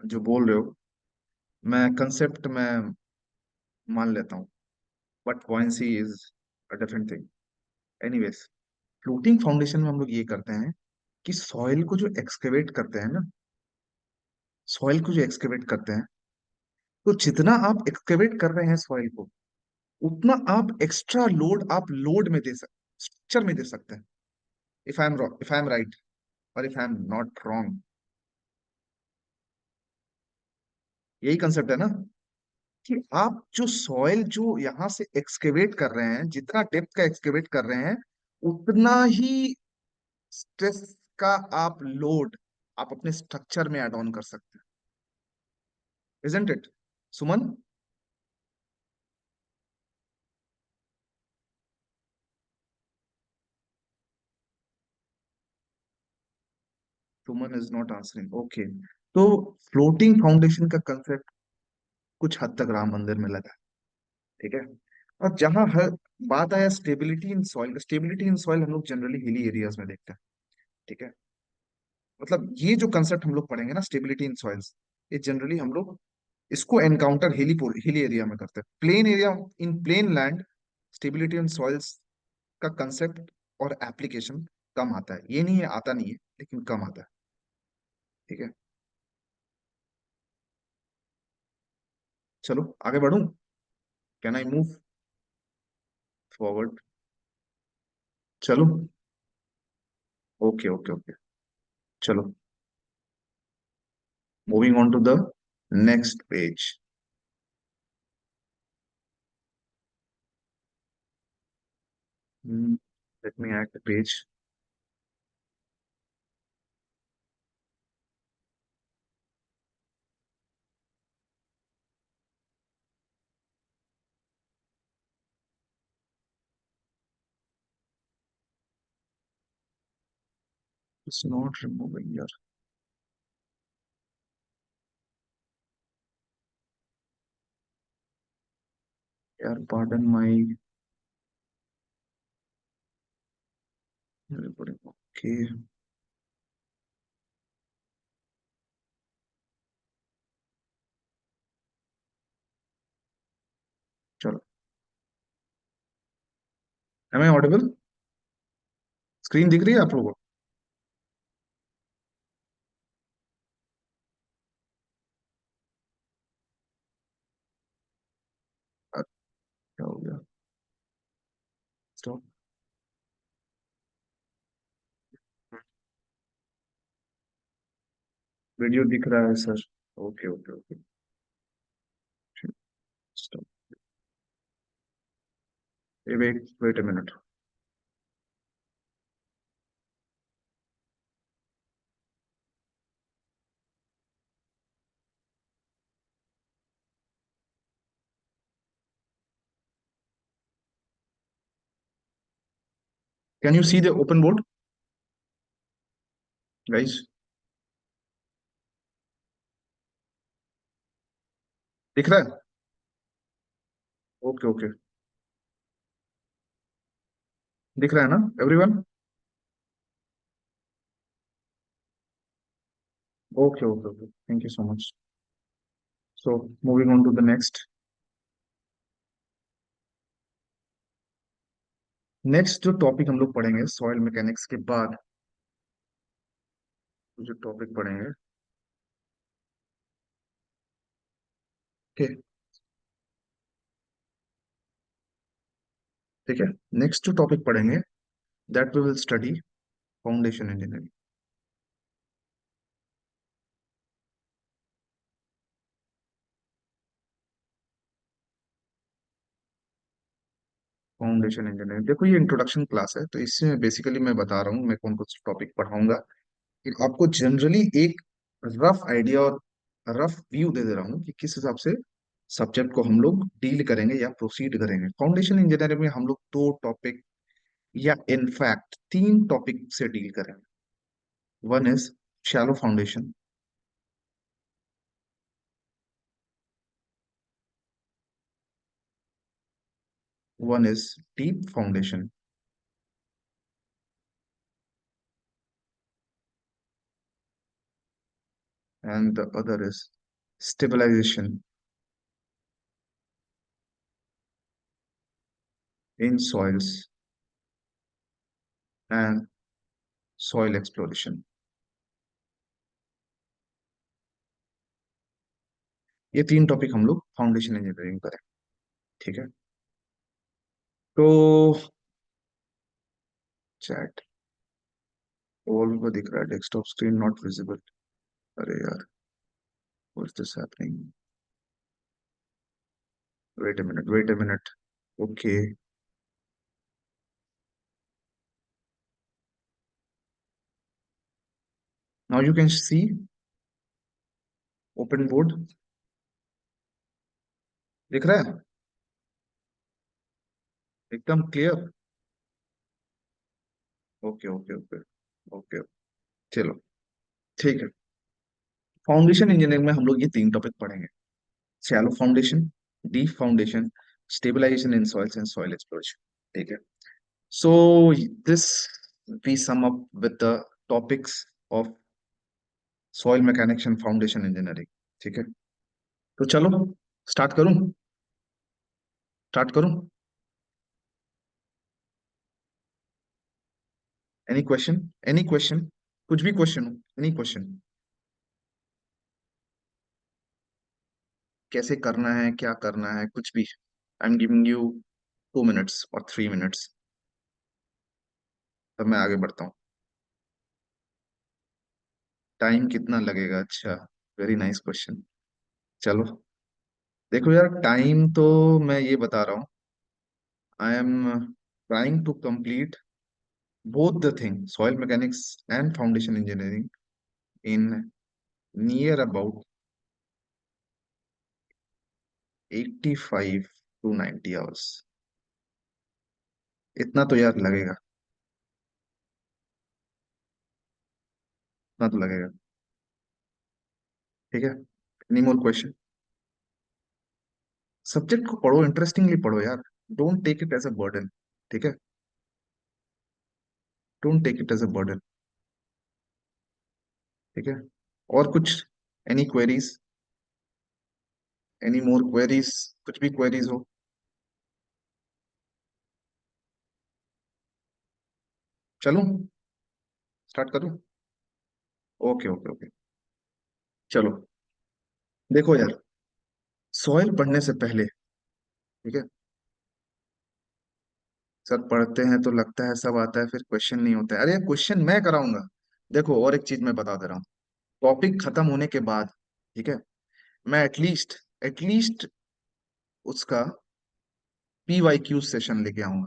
जो बोल रहे हो, मैं कंसेप्ट में मान लेता हूँ, but buoyancy is a different thing. Anyways, floating foundation में हम लोग ये करते हैं कि सॉइल को जो एक्सकेवेट करते हैं ना, सॉइल को जो एक्सकेवेट करते हैं, तो जितना आप एक्सकेवेट कर रहे हैं सॉइल को, उतना आप एक्स्ट्रा लोड आप लोड में दे सकते, स्ट्रक्चर में दे सकते हैं। इफ आई एम राइट और if I am not wrong, यही कंसेप्ट है ना, कि आप जो सॉइल जो यहाँ से एक्सकेवेट कर रहे हैं, जितना डेप्थ का एक्सकेवेट कर रहे हैं, उतना ही स्ट्रेस का आप लोड आप अपने स्ट्रक्चर में ऐड ऑन कर सकते हैं। Isn't it, Suman? Suman is not answering, okay. तो फ्लोटिंग फाउंडेशन का कंसेप्ट कुछ हद तक राम मंदिर में लगा है, ठीक है। और जहां हर बात आया stability in soil, stability in soil हम लोग जनरली हिली एरियाज में देखते हैं, ठीक है। मतलब ये जो कंसेप्ट हम लोग पढ़ेंगे ना, स्टेबिलिटी इन सॉइल्स, ये जनरली हम लोग इसको एनकाउंटर हिली एरिया में करते हैं। Plain area, in plain land, stability in soils का कंसेप्ट और एप्लीकेशन कम आता है। ये नहीं है आता नहीं है, लेकिन कम आता है, ठीक है। चलो आगे बढ़ूं? Can I move forward? चलो, ओके ओके ओके, चलो, moving on to the next page. Let me add the page. It's not removing यार, पार्डन माई। ओके, चलो। Am I audible? स्क्रीन दिख रही है आप लोगों को? क्या हो गया? स्टॉप। वीडियो दिख रहा है sir. Okay okay okay, stop. Wait wait a minute. Can you see the open board guys? दिख रहा है? ओके ओके, दिख रहा है ना everyone? Okay okay okay, thank you so much. So moving on to the next. Next जो topic हम लोग पढ़ेंगे सॉइल मैकेनिक्स के बाद, जो टॉपिक पढ़ेंगे, ठीक ठीक है। नेक्स्ट जो टॉपिक पढ़ेंगे, that we will study foundation engineering. Foundation engineering, देखो ये इंट्रोडक्शन क्लास है, तो इसमें बेसिकली मैं बता रहा हूँ मैं कौन कौन से टॉपिक पढ़ाऊंगा। फिर आपको जनरली एक रफ आइडिया और रफ व्यू दे दे रहा हूँ कि किस हिसाब से सब्जेक्ट को हम लोग डील करेंगे या प्रोसीड करेंगे। फाउंडेशन इंजीनियरिंग में हम लोग दो टॉपिक या इनफैक्ट तीन टॉपिक से डील करेंगे। One is shallow foundation, one is deep foundation, and the other is stabilization in soils and soil exploration. ये तीन टॉपिक हम लोग फाउंडेशन इंजीनियरिंग करें। ठीक है। तो चैट वॉल को दिख रहा है, डेस्कटॉप स्क्रीन नॉट विजिबल। अरे यार, what's this happening? Wait a minute, wait a minute. Okay, now you can see open board, दिख रहा है एकदम clear. Okay okay okay okay, चलो ठीक है। फाउंडेशन इंजीनियरिंग में हम लोग ये तीन टॉपिक पढ़ेंगे: shallow foundation, deep foundation, stabilization in soils and soil exploration. ठीक है। So this we sum up with the topics of soil mechanics and foundation engineering. ठीक है। तो चलो स्टार्ट करूं, स्टार्ट करूं। एनी क्वेश्चन, एनी क्वेश्चन, कुछ भी क्वेश्चन हो, एनी क्वेश्चन। कैसे करना है, क्या करना है, कुछ भी। I am giving you 2 minutes और 3 मिनट्स, तब मैं आगे बढ़ता हूँ। टाइम कितना लगेगा? अच्छा, वेरी नाइस क्वेश्चन। चलो, देखो यार, टाइम तो मैं ये बता रहा हूँ, I am trying to complete both the thing, soil mechanics and foundation engineering, in near about 85 to 90 hours। इतना तो यार लगेगा, इतना तो लगेगा। ठीक है। Any more question? सब्जेक्ट को पढ़ो, इंटरेस्टिंगली पढ़ो यार। Don't take it as a burden. ठीक है, don't take it as a burden. ठीक है। और कुछ? Any queries, any more queries? कुछ भी क्वेरीज हो? चलूं, स्टार्ट करूं? ओके ओके ओके, चलो। देखो यार, सॉइल पढ़ने से पहले, ठीक है, सर पढ़ते हैं तो लगता है सब आता है, फिर क्वेश्चन नहीं होता है। अरे क्वेश्चन मैं कराऊंगा। देखो, और एक चीज मैं बता दे रहा हूँ, टॉपिक खत्म होने के बाद, ठीक है, मैं एटलीस्ट, एटलीस्ट उसका PYQ सेशन लेके आऊंगा।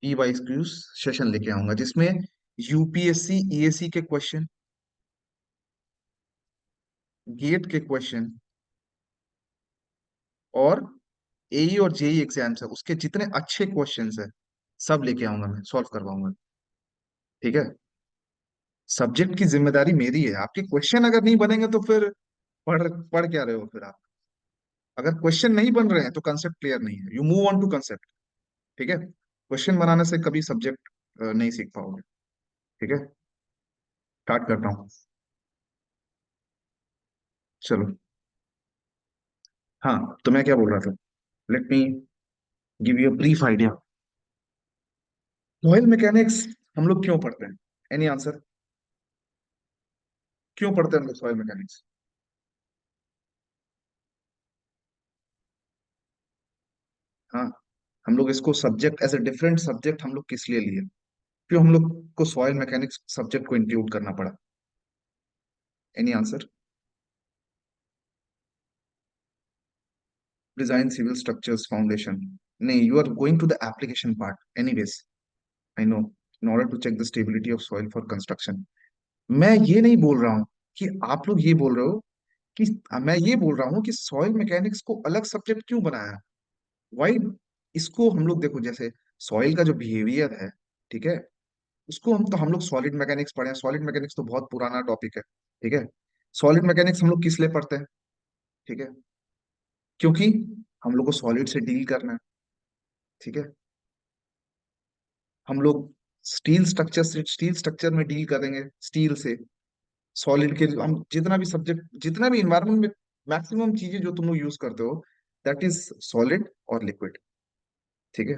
PYQ सेशन लेके आऊंगा जिसमें UPSC EAC के क्वेश्चन, गेट के क्वेश्चन, और AE और JE एग्जाम्स है उसके जितने अच्छे क्वेश्चंस है, सब लेके आऊंगा, मैं सॉल्व करवाऊंगा। ठीक है। सब्जेक्ट की जिम्मेदारी मेरी है, आपके क्वेश्चन अगर नहीं बनेंगे तो फिर पढ़ पढ़ क्या रहे हो फिर आप? अगर क्वेश्चन नहीं बन रहे हैं तो कंसेप्ट क्लियर नहीं है, you move on to concept. ठीक है। क्वेश्चन बनाने से कभी सब्जेक्ट नहीं सीख पाओगे। ठीक है। स्टार्ट करता हूँ। चलो। हाँ, तो मैं क्या बोल रहा था, let me give you brief idea. Soil mechanics हम लोग क्यों पढ़ते हैं? Any answer? क्यों पढ़ते हैं हम लोग सॉइल मैकेनिक्स? हाँ, हम लोग इसको subject as a different subject हम लोग किस लिए लिए? क्यों हम लोग को सॉइल मैकेनिक्स सब्जेक्ट को इंक्लूड करना पड़ा? Any answer? Design civil structures foundation? नहीं, you are going to the application part anyways. I know, in order to check the stability of soil for construction. मैं ये नहीं बोल रहा हूँ कि आप लोग ये बोल रहे हो कि, मैं ये बोल रहा हूँ कि सॉइल मैकेनिक्स को अलग सब्जेक्ट क्यों बनाया? वाई? इसको हम लोग देखो, जैसे सॉइल का जो बिहेवियर है, ठीक है, उसको हम लोग सॉलिड मैकेनिक्स पढ़े हैं। सॉलिड मैकेनिक्स तो बहुत पुराना टॉपिक है, ठीक है। सॉलिड मैकेनिक्स हम लोग किस लिए पढ़ते हैं? ठीक है, क्योंकि हम लोग को सॉलिड से डील करना है, ठीक है। हम लोग स्टील स्ट्रक्चर में डील करेंगे, स्टील से। सॉलिड के हम जितना भी सब्जेक्ट, जितना भी इन्वायरमेंट में मैक्सिमम चीजें जो तुम लोग यूज करते हो, दैट इज सॉलिड और लिक्विड, ठीक है।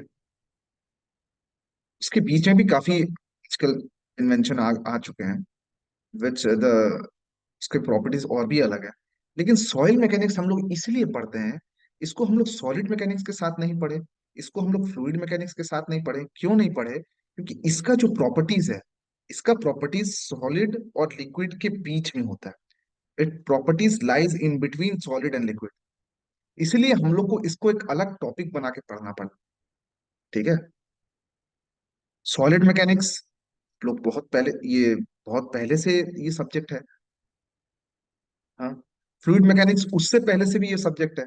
इसके बीच में भी काफी आजकल इन्वेंशन आ चुके हैं, विच द इसके प्रॉपर्टीज और भी अलग है। लेकिन सॉइल मैकेनिक्स हम लोग इसलिए पढ़ते हैं, इसको हम लोग सॉलिड मैकेनिक्स के साथ नहीं पढ़े, इसको हम लोग फ्लूइड मैकेनिक्स के साथ नहीं पढ़े। क्यों नहीं पढ़े? क्योंकि इसका जो प्रॉपर्टीज है, इसका प्रॉपर्टीज सॉलिड और लिक्विड के बीच में होता है। It properties lies in between solid and liquid. इसलिए हम लोग को इसको एक अलग टॉपिक बना के पढ़ना पड़ा, ठीक है। सॉलिड मैकेनिक्स लोग बहुत पहले, ये बहुत पहले से ये सब्जेक्ट है। हाँ, फ्लूइड मैकेनिक्स उससे पहले से भी ये सब्जेक्ट है,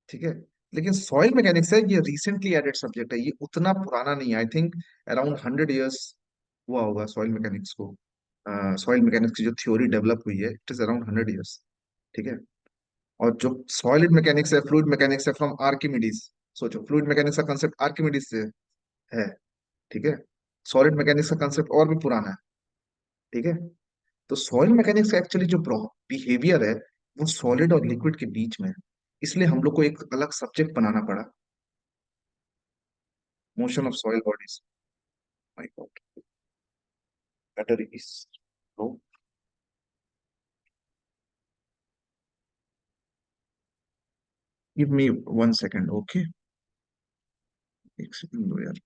ठीक है। लेकिन सॉइल मैकेनिक्स है, ये रिसेंटली एडेड सब्जेक्ट है, ये उतना पुराना नहीं है। आई थिंक अराउंड 100 ईयर्स हुआ होगा सॉइल मैकेनिक्स को। सॉइल मैकेनिक्स की जो थ्योरी डेवलप हुई है, इट इज अराउंड 100 ईयर्स, ठीक है। और जो सॉलिड मैकेनिक्स है, फ्लूइड मैकेनिक्स है फ्रॉम आर्किमिडीज। सोचो, फ्लूइड मैकेनिक्स का कंसेप्ट आर्किमिडीज से है, ठीक है। सॉलिड मैकेनिक्स का कंसेप्ट और भी पुराना है, ठीक है। तो सॉइल मैकेनिक्स का एक्चुअली जो बिहेवियर है, वो सॉलिड और लिक्विड के बीच में है। इसलिए हम लोग को एक अलग सब्जेक्ट बनाना पड़ा, motion of soil bodies. My God, battery is low. Give me 1 second, okay. एक सेकंड दो यार।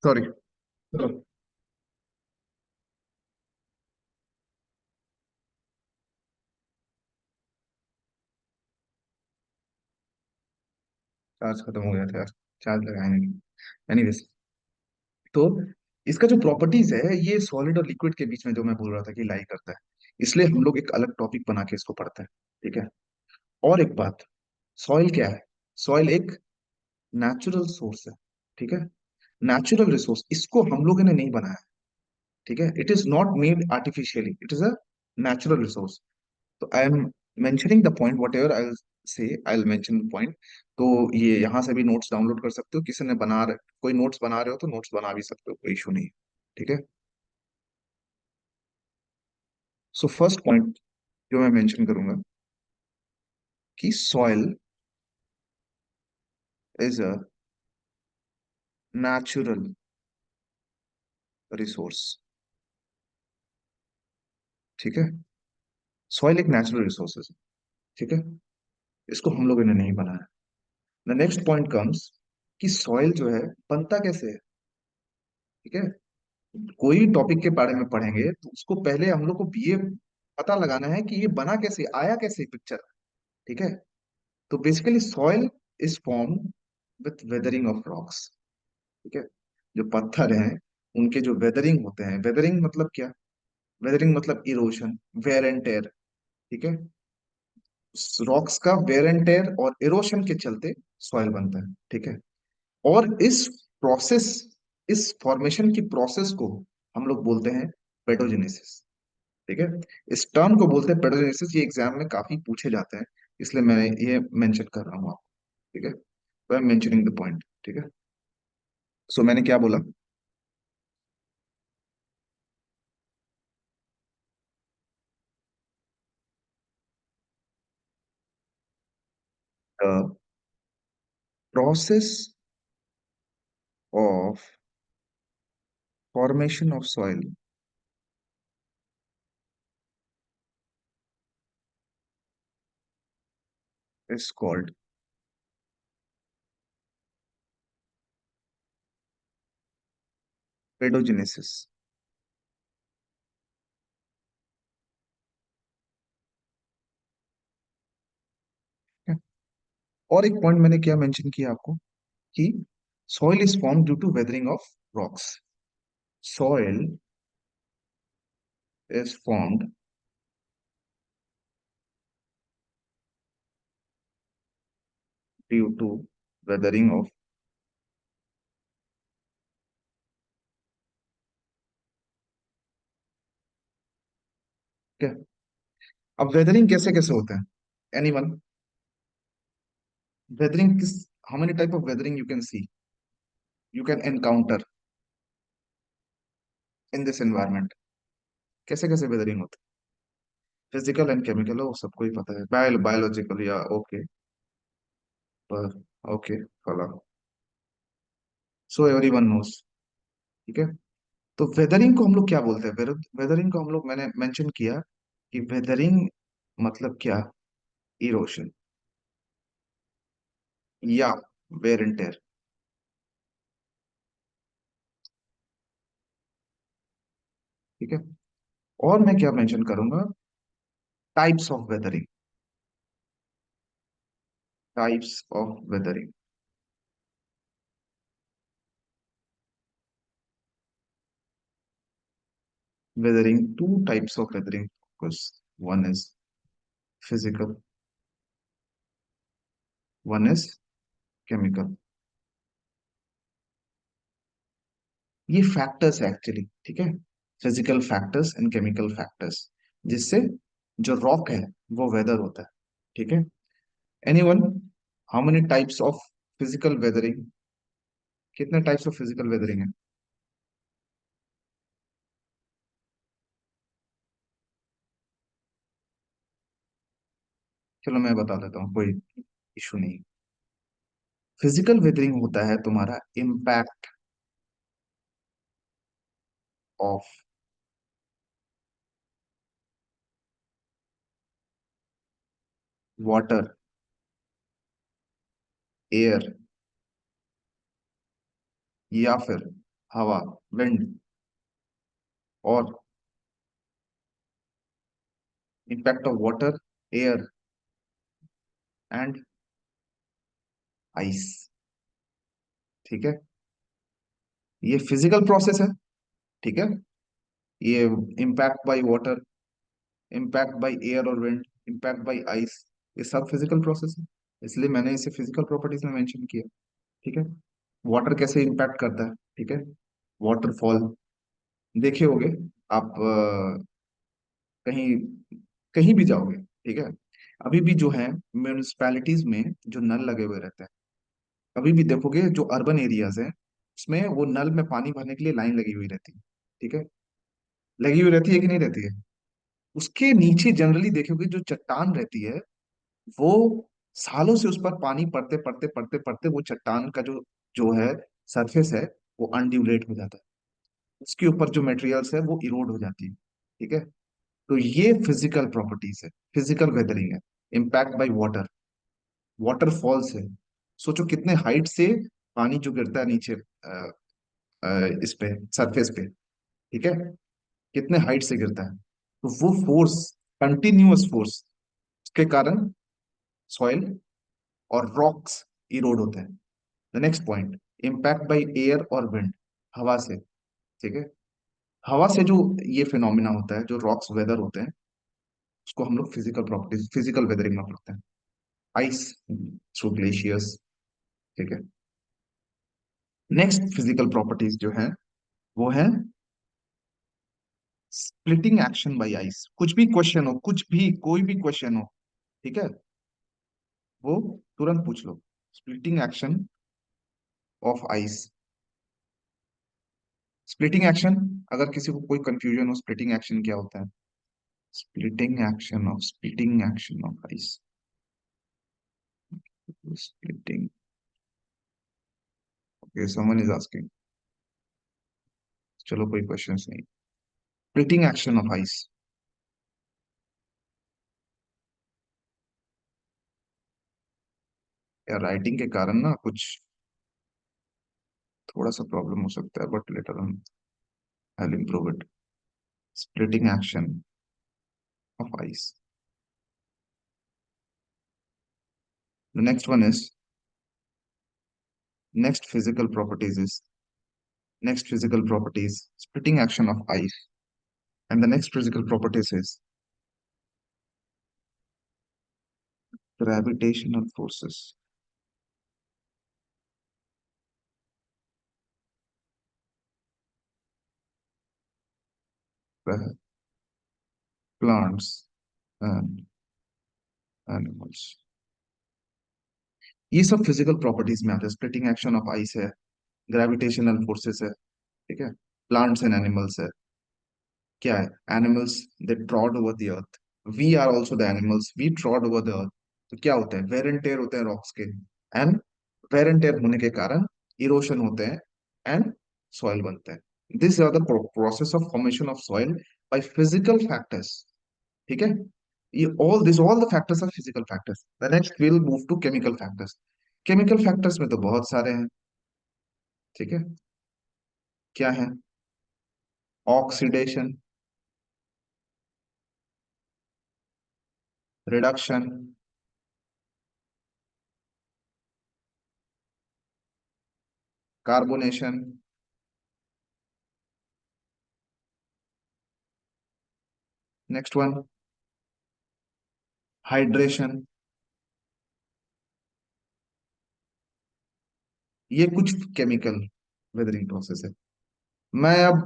सॉरी, चलो। चार्ज खत्म हो गया था यार, चार्ज लगाए नहीं। एनीवेज, तो इसका जो प्रॉपर्टीज है, ये सॉलिड और लिक्विड के बीच में, जो मैं बोल रहा था कि लाई करता है, इसलिए हम लोग एक अलग टॉपिक बना के इसको पढ़ते हैं, ठीक है। और एक बात, सॉइल क्या है? सॉइल एक नेचुरल सोर्स है, ठीक है। नेचुरल रिसोर्स, इसको हम लोगों ने नहीं बनाया, ठीक है। It is not made artificially, it is a natural resource. तो I am mentioning the point, whatever I say, I will mention the point. तो ये यहाँ से भी नोट्स डाउनलोड कर सकते हो, किसी ने बना रहे, कोई नोट्स बना रहे हो तो नोट्स बना भी सकते हो, कोई इशू नहीं है, ठीक है। सो फर्स्ट पॉइंट जो मैं मेंशन करूंगा, कि soil is a natural resource, ठीक है। सॉइल एक नेचुरल रिसोर्सेज है, ठीक है। इसको हम लोगों ने नहीं बनाया। द नेक्स्ट पॉइंट कम्स, कि सॉइल जो है बनता कैसे है, ठीक है। कोई टॉपिक के बारे में पढ़ेंगे तो उसको पहले हम लोग को ये पता लगाना है कि ये बना कैसे, आया कैसे पिक्चर, ठीक है। तो basically soil is form with weathering of rocks, ठीक है। जो पत्थर हैं, उनके जो वेदरिंग होते हैं, वेदरिंग मतलब क्या? वेदरिंग मतलब इरोशन, वेयर एंड टेयर, ठीक है। रॉक्स का वेयर एंड टेयर और इरोशन के चलते सॉइल बनता है, ठीक है। और प्रोसेस इस फॉर्मेशन की प्रोसेस को हम लोग बोलते हैं पेडोजेनेसिस, ठीक है। इस टर्म को बोलते हैं पेडोजेनेसिस। ये एग्जाम में काफी पूछे जाते हैं, इसलिए मैं ये मेंशन कर रहा हूँ आपको, ठीक है। तो I am mentioning the point, ठीक है। सो मैंने क्या बोला? The process of formation of soil is called paedogenesis. और एक पॉइंट मैंने क्या मेंशन किया आपको, कि soil is formed due to weathering of rocks. Soil is formed due to weathering of, क्या? अब वेदरिंग कैसे कैसे होता है? एनीवन? वेदरिंग किस, how many type of weathering you can C, you can encounter in this environment? कैसे कैसे weathering होता है? फिजिकल एंड केमिकल, वो सबको ही पता है। बायोलॉजिकल या ओके, पर okay, follow, so everyone knows, ठीक है। तो वेदरिंग को हम लोग क्या बोलते हैं? वेदरिंग को हम लोग, मैंने मेंशन किया कि वेदरिंग मतलब क्या, इरोशन या वेयर एंड टेयर, ठीक है। और मैं क्या मेंशन करूंगा? Types of weathering, types of weathering. Weathering, two types of weathering, one is physical, one is chemical. ये फैक्टर्स है एक्चुअली, ठीक है। Physical factors and chemical factors, जिससे जो रॉक है वो वेदर होता है, ठीक है। Anyone, how many types of physical weathering, कितने टाइप्स ऑफ फिजिकल वेदरिंग है? चलो मैं बता देता हूँ, कोई इशू नहीं। फिजिकल वेदरिंग होता है तुम्हारा इम्पैक्ट ऑफ वाटर, एयर, या फिर हवा, विंड, और impact of water, air and ice, ठीक है। ये फिजिकल प्रोसेस है, ठीक है। ये impact by water, impact by air और विंड, इम्पैक्ट बाय आइस, ये सब फिजिकल प्रोसेस है, इसलिए मैंने इसे फिजिकल प्रॉपर्टीज में मेंशन किया, ठीक है। वाटर कैसे इम्पैक्ट करता है, ठीक है। वाटरफॉल देखे होगे आप, कहीं कहीं भी जाओगे, ठीक है। अभी भी जो है म्यूनिसपैलिटीज में जो नल लगे हुए रहते हैं, अभी भी देखोगे जो अर्बन एरियाज है उसमें वो नल में पानी भरने के लिए लाइन लगी हुई रहती है, ठीक है। लगी हुई रहती है कि नहीं रहती है? उसके नीचे जनरली देखोगे जो चट्टान रहती है, वो सालों से उस पर पानी पड़ते पड़ते पड़ते पड़ते वो चट्टान का जो जो है सरफेस है, वो अनड्यूलेट हो जाता है। उसके ऊपर जो मटेरियल्स है वो इरोड हो जाती है, ठीक है। तो ये फिजिकल प्रॉपर्टीज है, फिजिकल वेदरिंग है। इम्पैक्ट बाय वाटर, वाटरफॉल से, सोचो कितने हाइट से पानी जो गिरता है नीचे, इस पे सरफेस पे, ठीक है, कितने हाइट से गिरता है। तो वो फोर्स, कंटिन्यूअस फोर्स के कारण सॉइल और रॉक्स इरोड होते हैं। The next point, impact by air और विंड, हवा से, ठीक है। हवा से जो ये फिनोमिना होता है, जो रॉक्स वेदर होते हैं, उसको हम लोग फिजिकल प्रॉपर्टीज, फिजिकल वेदरिंग में पढ़ते हैं। Ice through glaciers. ठीक है। नेक्स्ट फिजिकल प्रॉपर्टीज जो है वो है स्प्लिटिंग एक्शन बाय आइस। कुछ भी क्वेश्चन हो, कुछ भी कोई भी क्वेश्चन हो, ठीक है, वो तुरंत पूछ लो। Splitting action of ice. Splitting action, अगर किसी को कोई कंफ्यूजन हो स्प्लिटिंग एक्शन क्या होता है, splitting action of ice, splitting, okay someone is asking, चलो कोई क्वेश्चंस नहीं। स्प्लिटिंग एक्शन ऑफ आइस, या राइटिंग के कारण ना कुछ थोड़ा सा प्रॉब्लम हो सकता है, but later on I will improve it. Splitting action of ice. The next one is, next physical properties is, next physical properties splitting action of ice, and the next physical properties is gravitational forces. Plants and animals, ये सब physical properties में आते हैं। Splitting action of ice है, gravitational forces है, ठीक है, plants and animals है। क्या है? Animals, they trod over the earth, we are also the animals, we trod over the earth. तो क्या होता है? वेर एंड टेयर होते हैं रॉक्स के, एंड वेर एंड टेयर होने के कारण इरोशन होते हैं एंड सॉइल बनता है। This are the process of formation of soil by physical factors. ठीक है, ये all the factors are physical factors. The next will move to chemical factors. केमिकल फैक्टर्स में तो बहुत सारे हैं, ठीक है। क्या है? Oxidation, reduction, carbonation, next one hydration. ये कुछ केमिकल वेदरिंग प्रोसेस है। मैं अब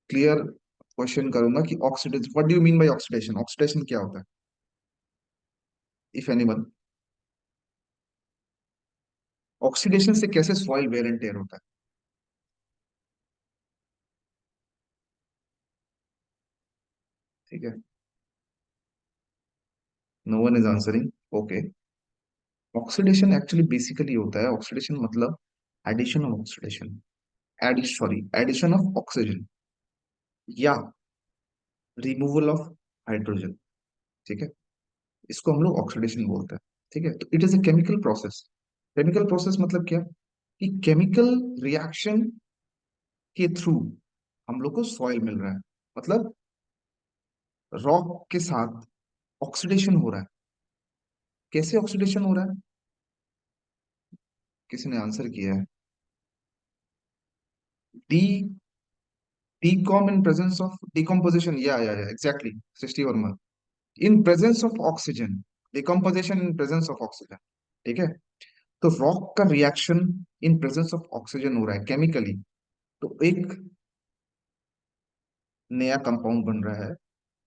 क्लियर क्वेश्चन करूंगा कि oxidation, what do you mean bye oxidation? Oxidation क्या होता है, इफ एनीवन? ऑक्सीडेशन से कैसे सॉइल वेयर एंड टेयर होता है? ठीक है, no one is answering, okay. Oxidation actually basically होता है, ऑक्सीडेशन मतलब addition of oxidation, addition of oxygen या रिमूवल ऑफ हाइड्रोजन। ठीक है, इसको हम लोग ऑक्सीडेशन बोलते हैं। ठीक है, तो it is a chemical process. Chemical process मतलब क्या? कि केमिकल रिएक्शन के थ्रू हम लोग को सॉइल मिल रहा है, मतलब रॉक के साथ ऑक्सीडेशन हो रहा है। कैसे ऑक्सीडेशन हो रहा है? किसी ने आंसर किया है, D decom in presence of decomposition, yeah, exactly, Srishti Verma. In presence of oxygen, decomposition in presence of oxygen. ठीक है, तो रॉक का reaction in presence of oxygen हो रहा है केमिकली, तो एक नया कंपाउंड बन रहा है,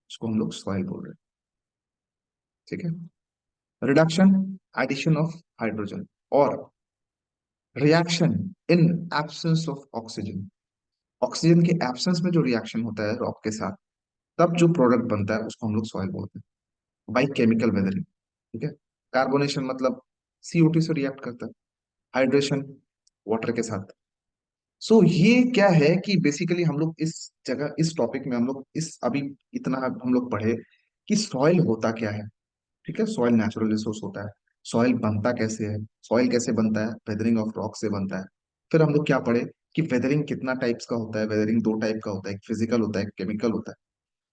उसको हम लोग सॉइल बोल रहे हैं। ठीक है, रिडक्शन, एडिशन ऑफ हाइड्रोजन, और reaction in absence of oxygen. Oxygen के एब्सेंस में जो रिएक्शन होता है रॉक के साथ, तब जो प्रोडक्ट बनता है उसको हम लोग सॉइल बोलते हैं, बाई केमिकल वेदरिंग। ठीक है, कार्बोनेशन मतलब CO2 से रिएक्ट करता है, हाइड्रेशन वाटर के साथ। सो ये क्या है कि बेसिकली हम लोग इस जगह, इस टॉपिक में हम लोग इस अभी इतना हम लोग पढ़े कि सॉइल होता क्या है। ठीक है, सॉइल नेचुरल रिसोर्स होता है, सॉइल बनता कैसे है, सॉइल कैसे बनता है, वेदरिंग ऑफ रॉक से बनता है। फिर हम लोग क्या पढ़े कि वेदरिंग कितना टाइप्स का होता है, वेदरिंग दो टाइप का होता है, एक फिजिकल होता है, एक केमिकल होता है।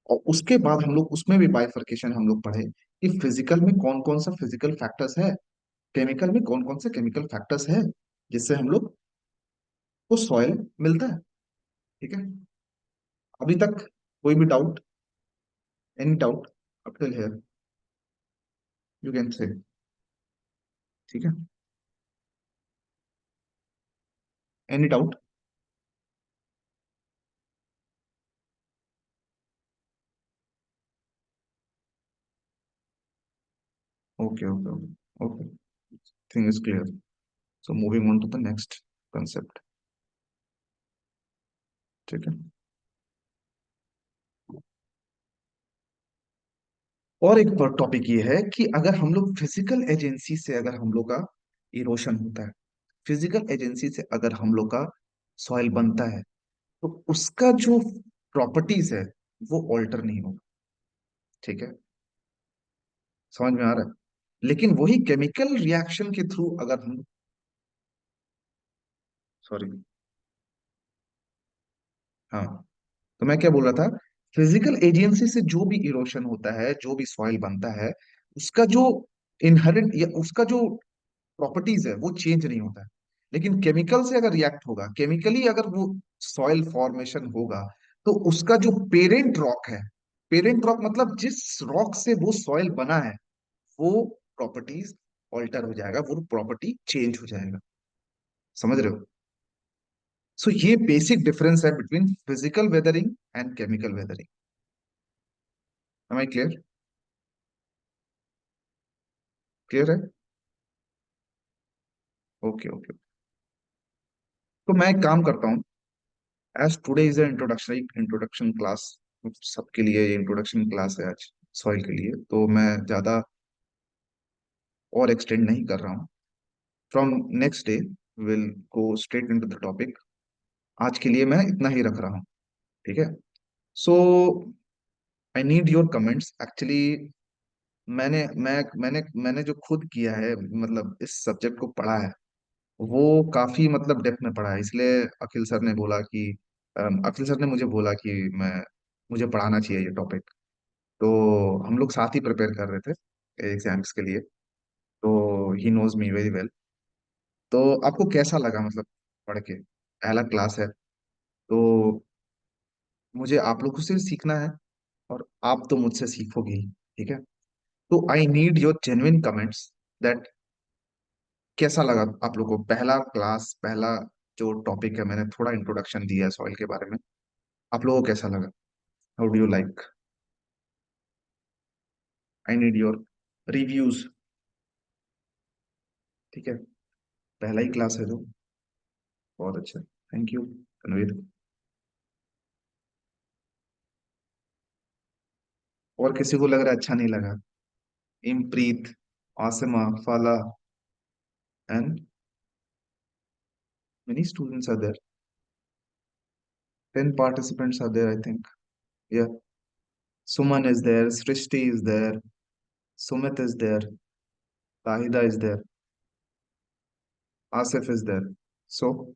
और उसके बाद हम लोग उसमें भी बाइफर्केशन हम लोग पढ़े कि फिजिकल में कौन कौन सा फिजिकल फैक्टर्स है, केमिकल में कौन कौन से केमिकल फैक्टर्स है, जिससे हम लोग को सॉइल मिलता है। ठीक है, अभी तक कोई भी doubt? Any doubt? Up till here you can say. ठीक है। Any doubt? Okay okay okay okay, thing is clear. So moving on to the next concept. ठीक है। और एक टॉपिक ये है कि अगर हम लोग फिजिकल एजेंसी से अगर हम लोग का इरोशन होता है, फिजिकल एजेंसी से अगर हम लोग का सॉइल बनता है, तो उसका जो प्रॉपर्टीज है वो ऑल्टर नहीं होगा। ठीक है। समझ में आ रहा है? लेकिन वही केमिकल रिएक्शन के थ्रू अगर हम, सॉरी, हाँ, तो मैं क्या बोल रहा था, फिजिकल एजेंसी से जो भी इरोशन होता है, जो भी सॉइल बनता है, उसका जो इनहेरेंट या उसका जो प्रॉपर्टीज है वो चेंज नहीं होता है। लेकिन केमिकल से अगर रिएक्ट होगा, केमिकली अगर वो सॉइल फॉर्मेशन होगा, तो उसका जो पेरेंट रॉक है, पेरेंट रॉक मतलब जिस रॉक से वो सॉइल बना है, वो प्रॉपर्टीज ऑल्टर हो जाएगा, वो प्रॉपर्टी चेंज हो जाएगा। समझ रहे हो? सो ये बेसिक डिफरेंस है between physical weathering and chemical weathering. Am I clear? Clear है? Okay okay. तो मैं एक काम करता हूँ, as today is introduction class, सबके लिए ये इंट्रोडक्शन क्लास है आज सॉइल के लिए, तो मैं ज्यादा और एक्सटेंड नहीं कर रहा हूँ। From next day will go straight into the topic. आज के लिए मैं इतना ही रख रहा हूँ। ठीक है। So I need your comments actually. मैंने मैंने जो खुद किया है, मतलब इस सब्जेक्ट को पढ़ा है, वो काफी मतलब डेप्थ में पढ़ा है, इसलिए अखिल सर ने बोला कि अखिल सर ने मुझे बोला कि मैं मुझे पढ़ाना चाहिए ये टॉपिक। तो हम लोग साथ ही प्रिपेयर कर रहे थे एग्जाम्स के लिए, तो he knows me very well. तो आपको कैसा लगा मतलब पढ़ के? पहला क्लास है, तो मुझे आप लोगों से सीखना है, और आप तो मुझसे सीखोगे ही। ठीक है। तो आई need your genuine comments that कैसा लगा आप लोगों को पहला क्लास, पहला जो टॉपिक है, मैंने थोड़ा इंट्रोडक्शन दिया है सॉइल के बारे में, आप लोगों को कैसा लगा? How do you like? I need your reviews. ठीक है। पहला ही क्लास है जो, बहुत अच्छा, थैंक यू कनवीर। और किसी को लग रहा है अच्छा नहीं लगा? इमप्रीत, आसिमा, फाला and many students are there. 10 participants are there, I think. Yeah. Suman is there, Srishti is there, Sumit is there, Tahida is there, Asif is there. So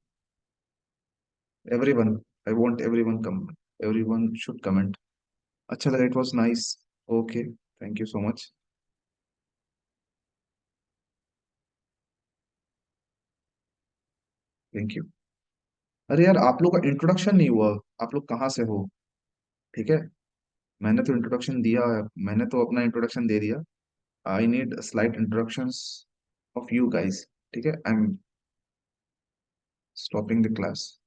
everyone, I want everyone come. Everyone should comment. अच्छा लगा, it was nice. Okay, thank you so much. Thank you. अरे यार, आप लोग का introduction नहीं हुआ। आप लोग कहाँ से हो? ठीक है। मैंने तो इंट्रोडक्शन दिया है, मैंने तो अपना इंट्रोडक्शन दे दिया। I need slight introductions of you guys. ठीक है। I am stopping the class.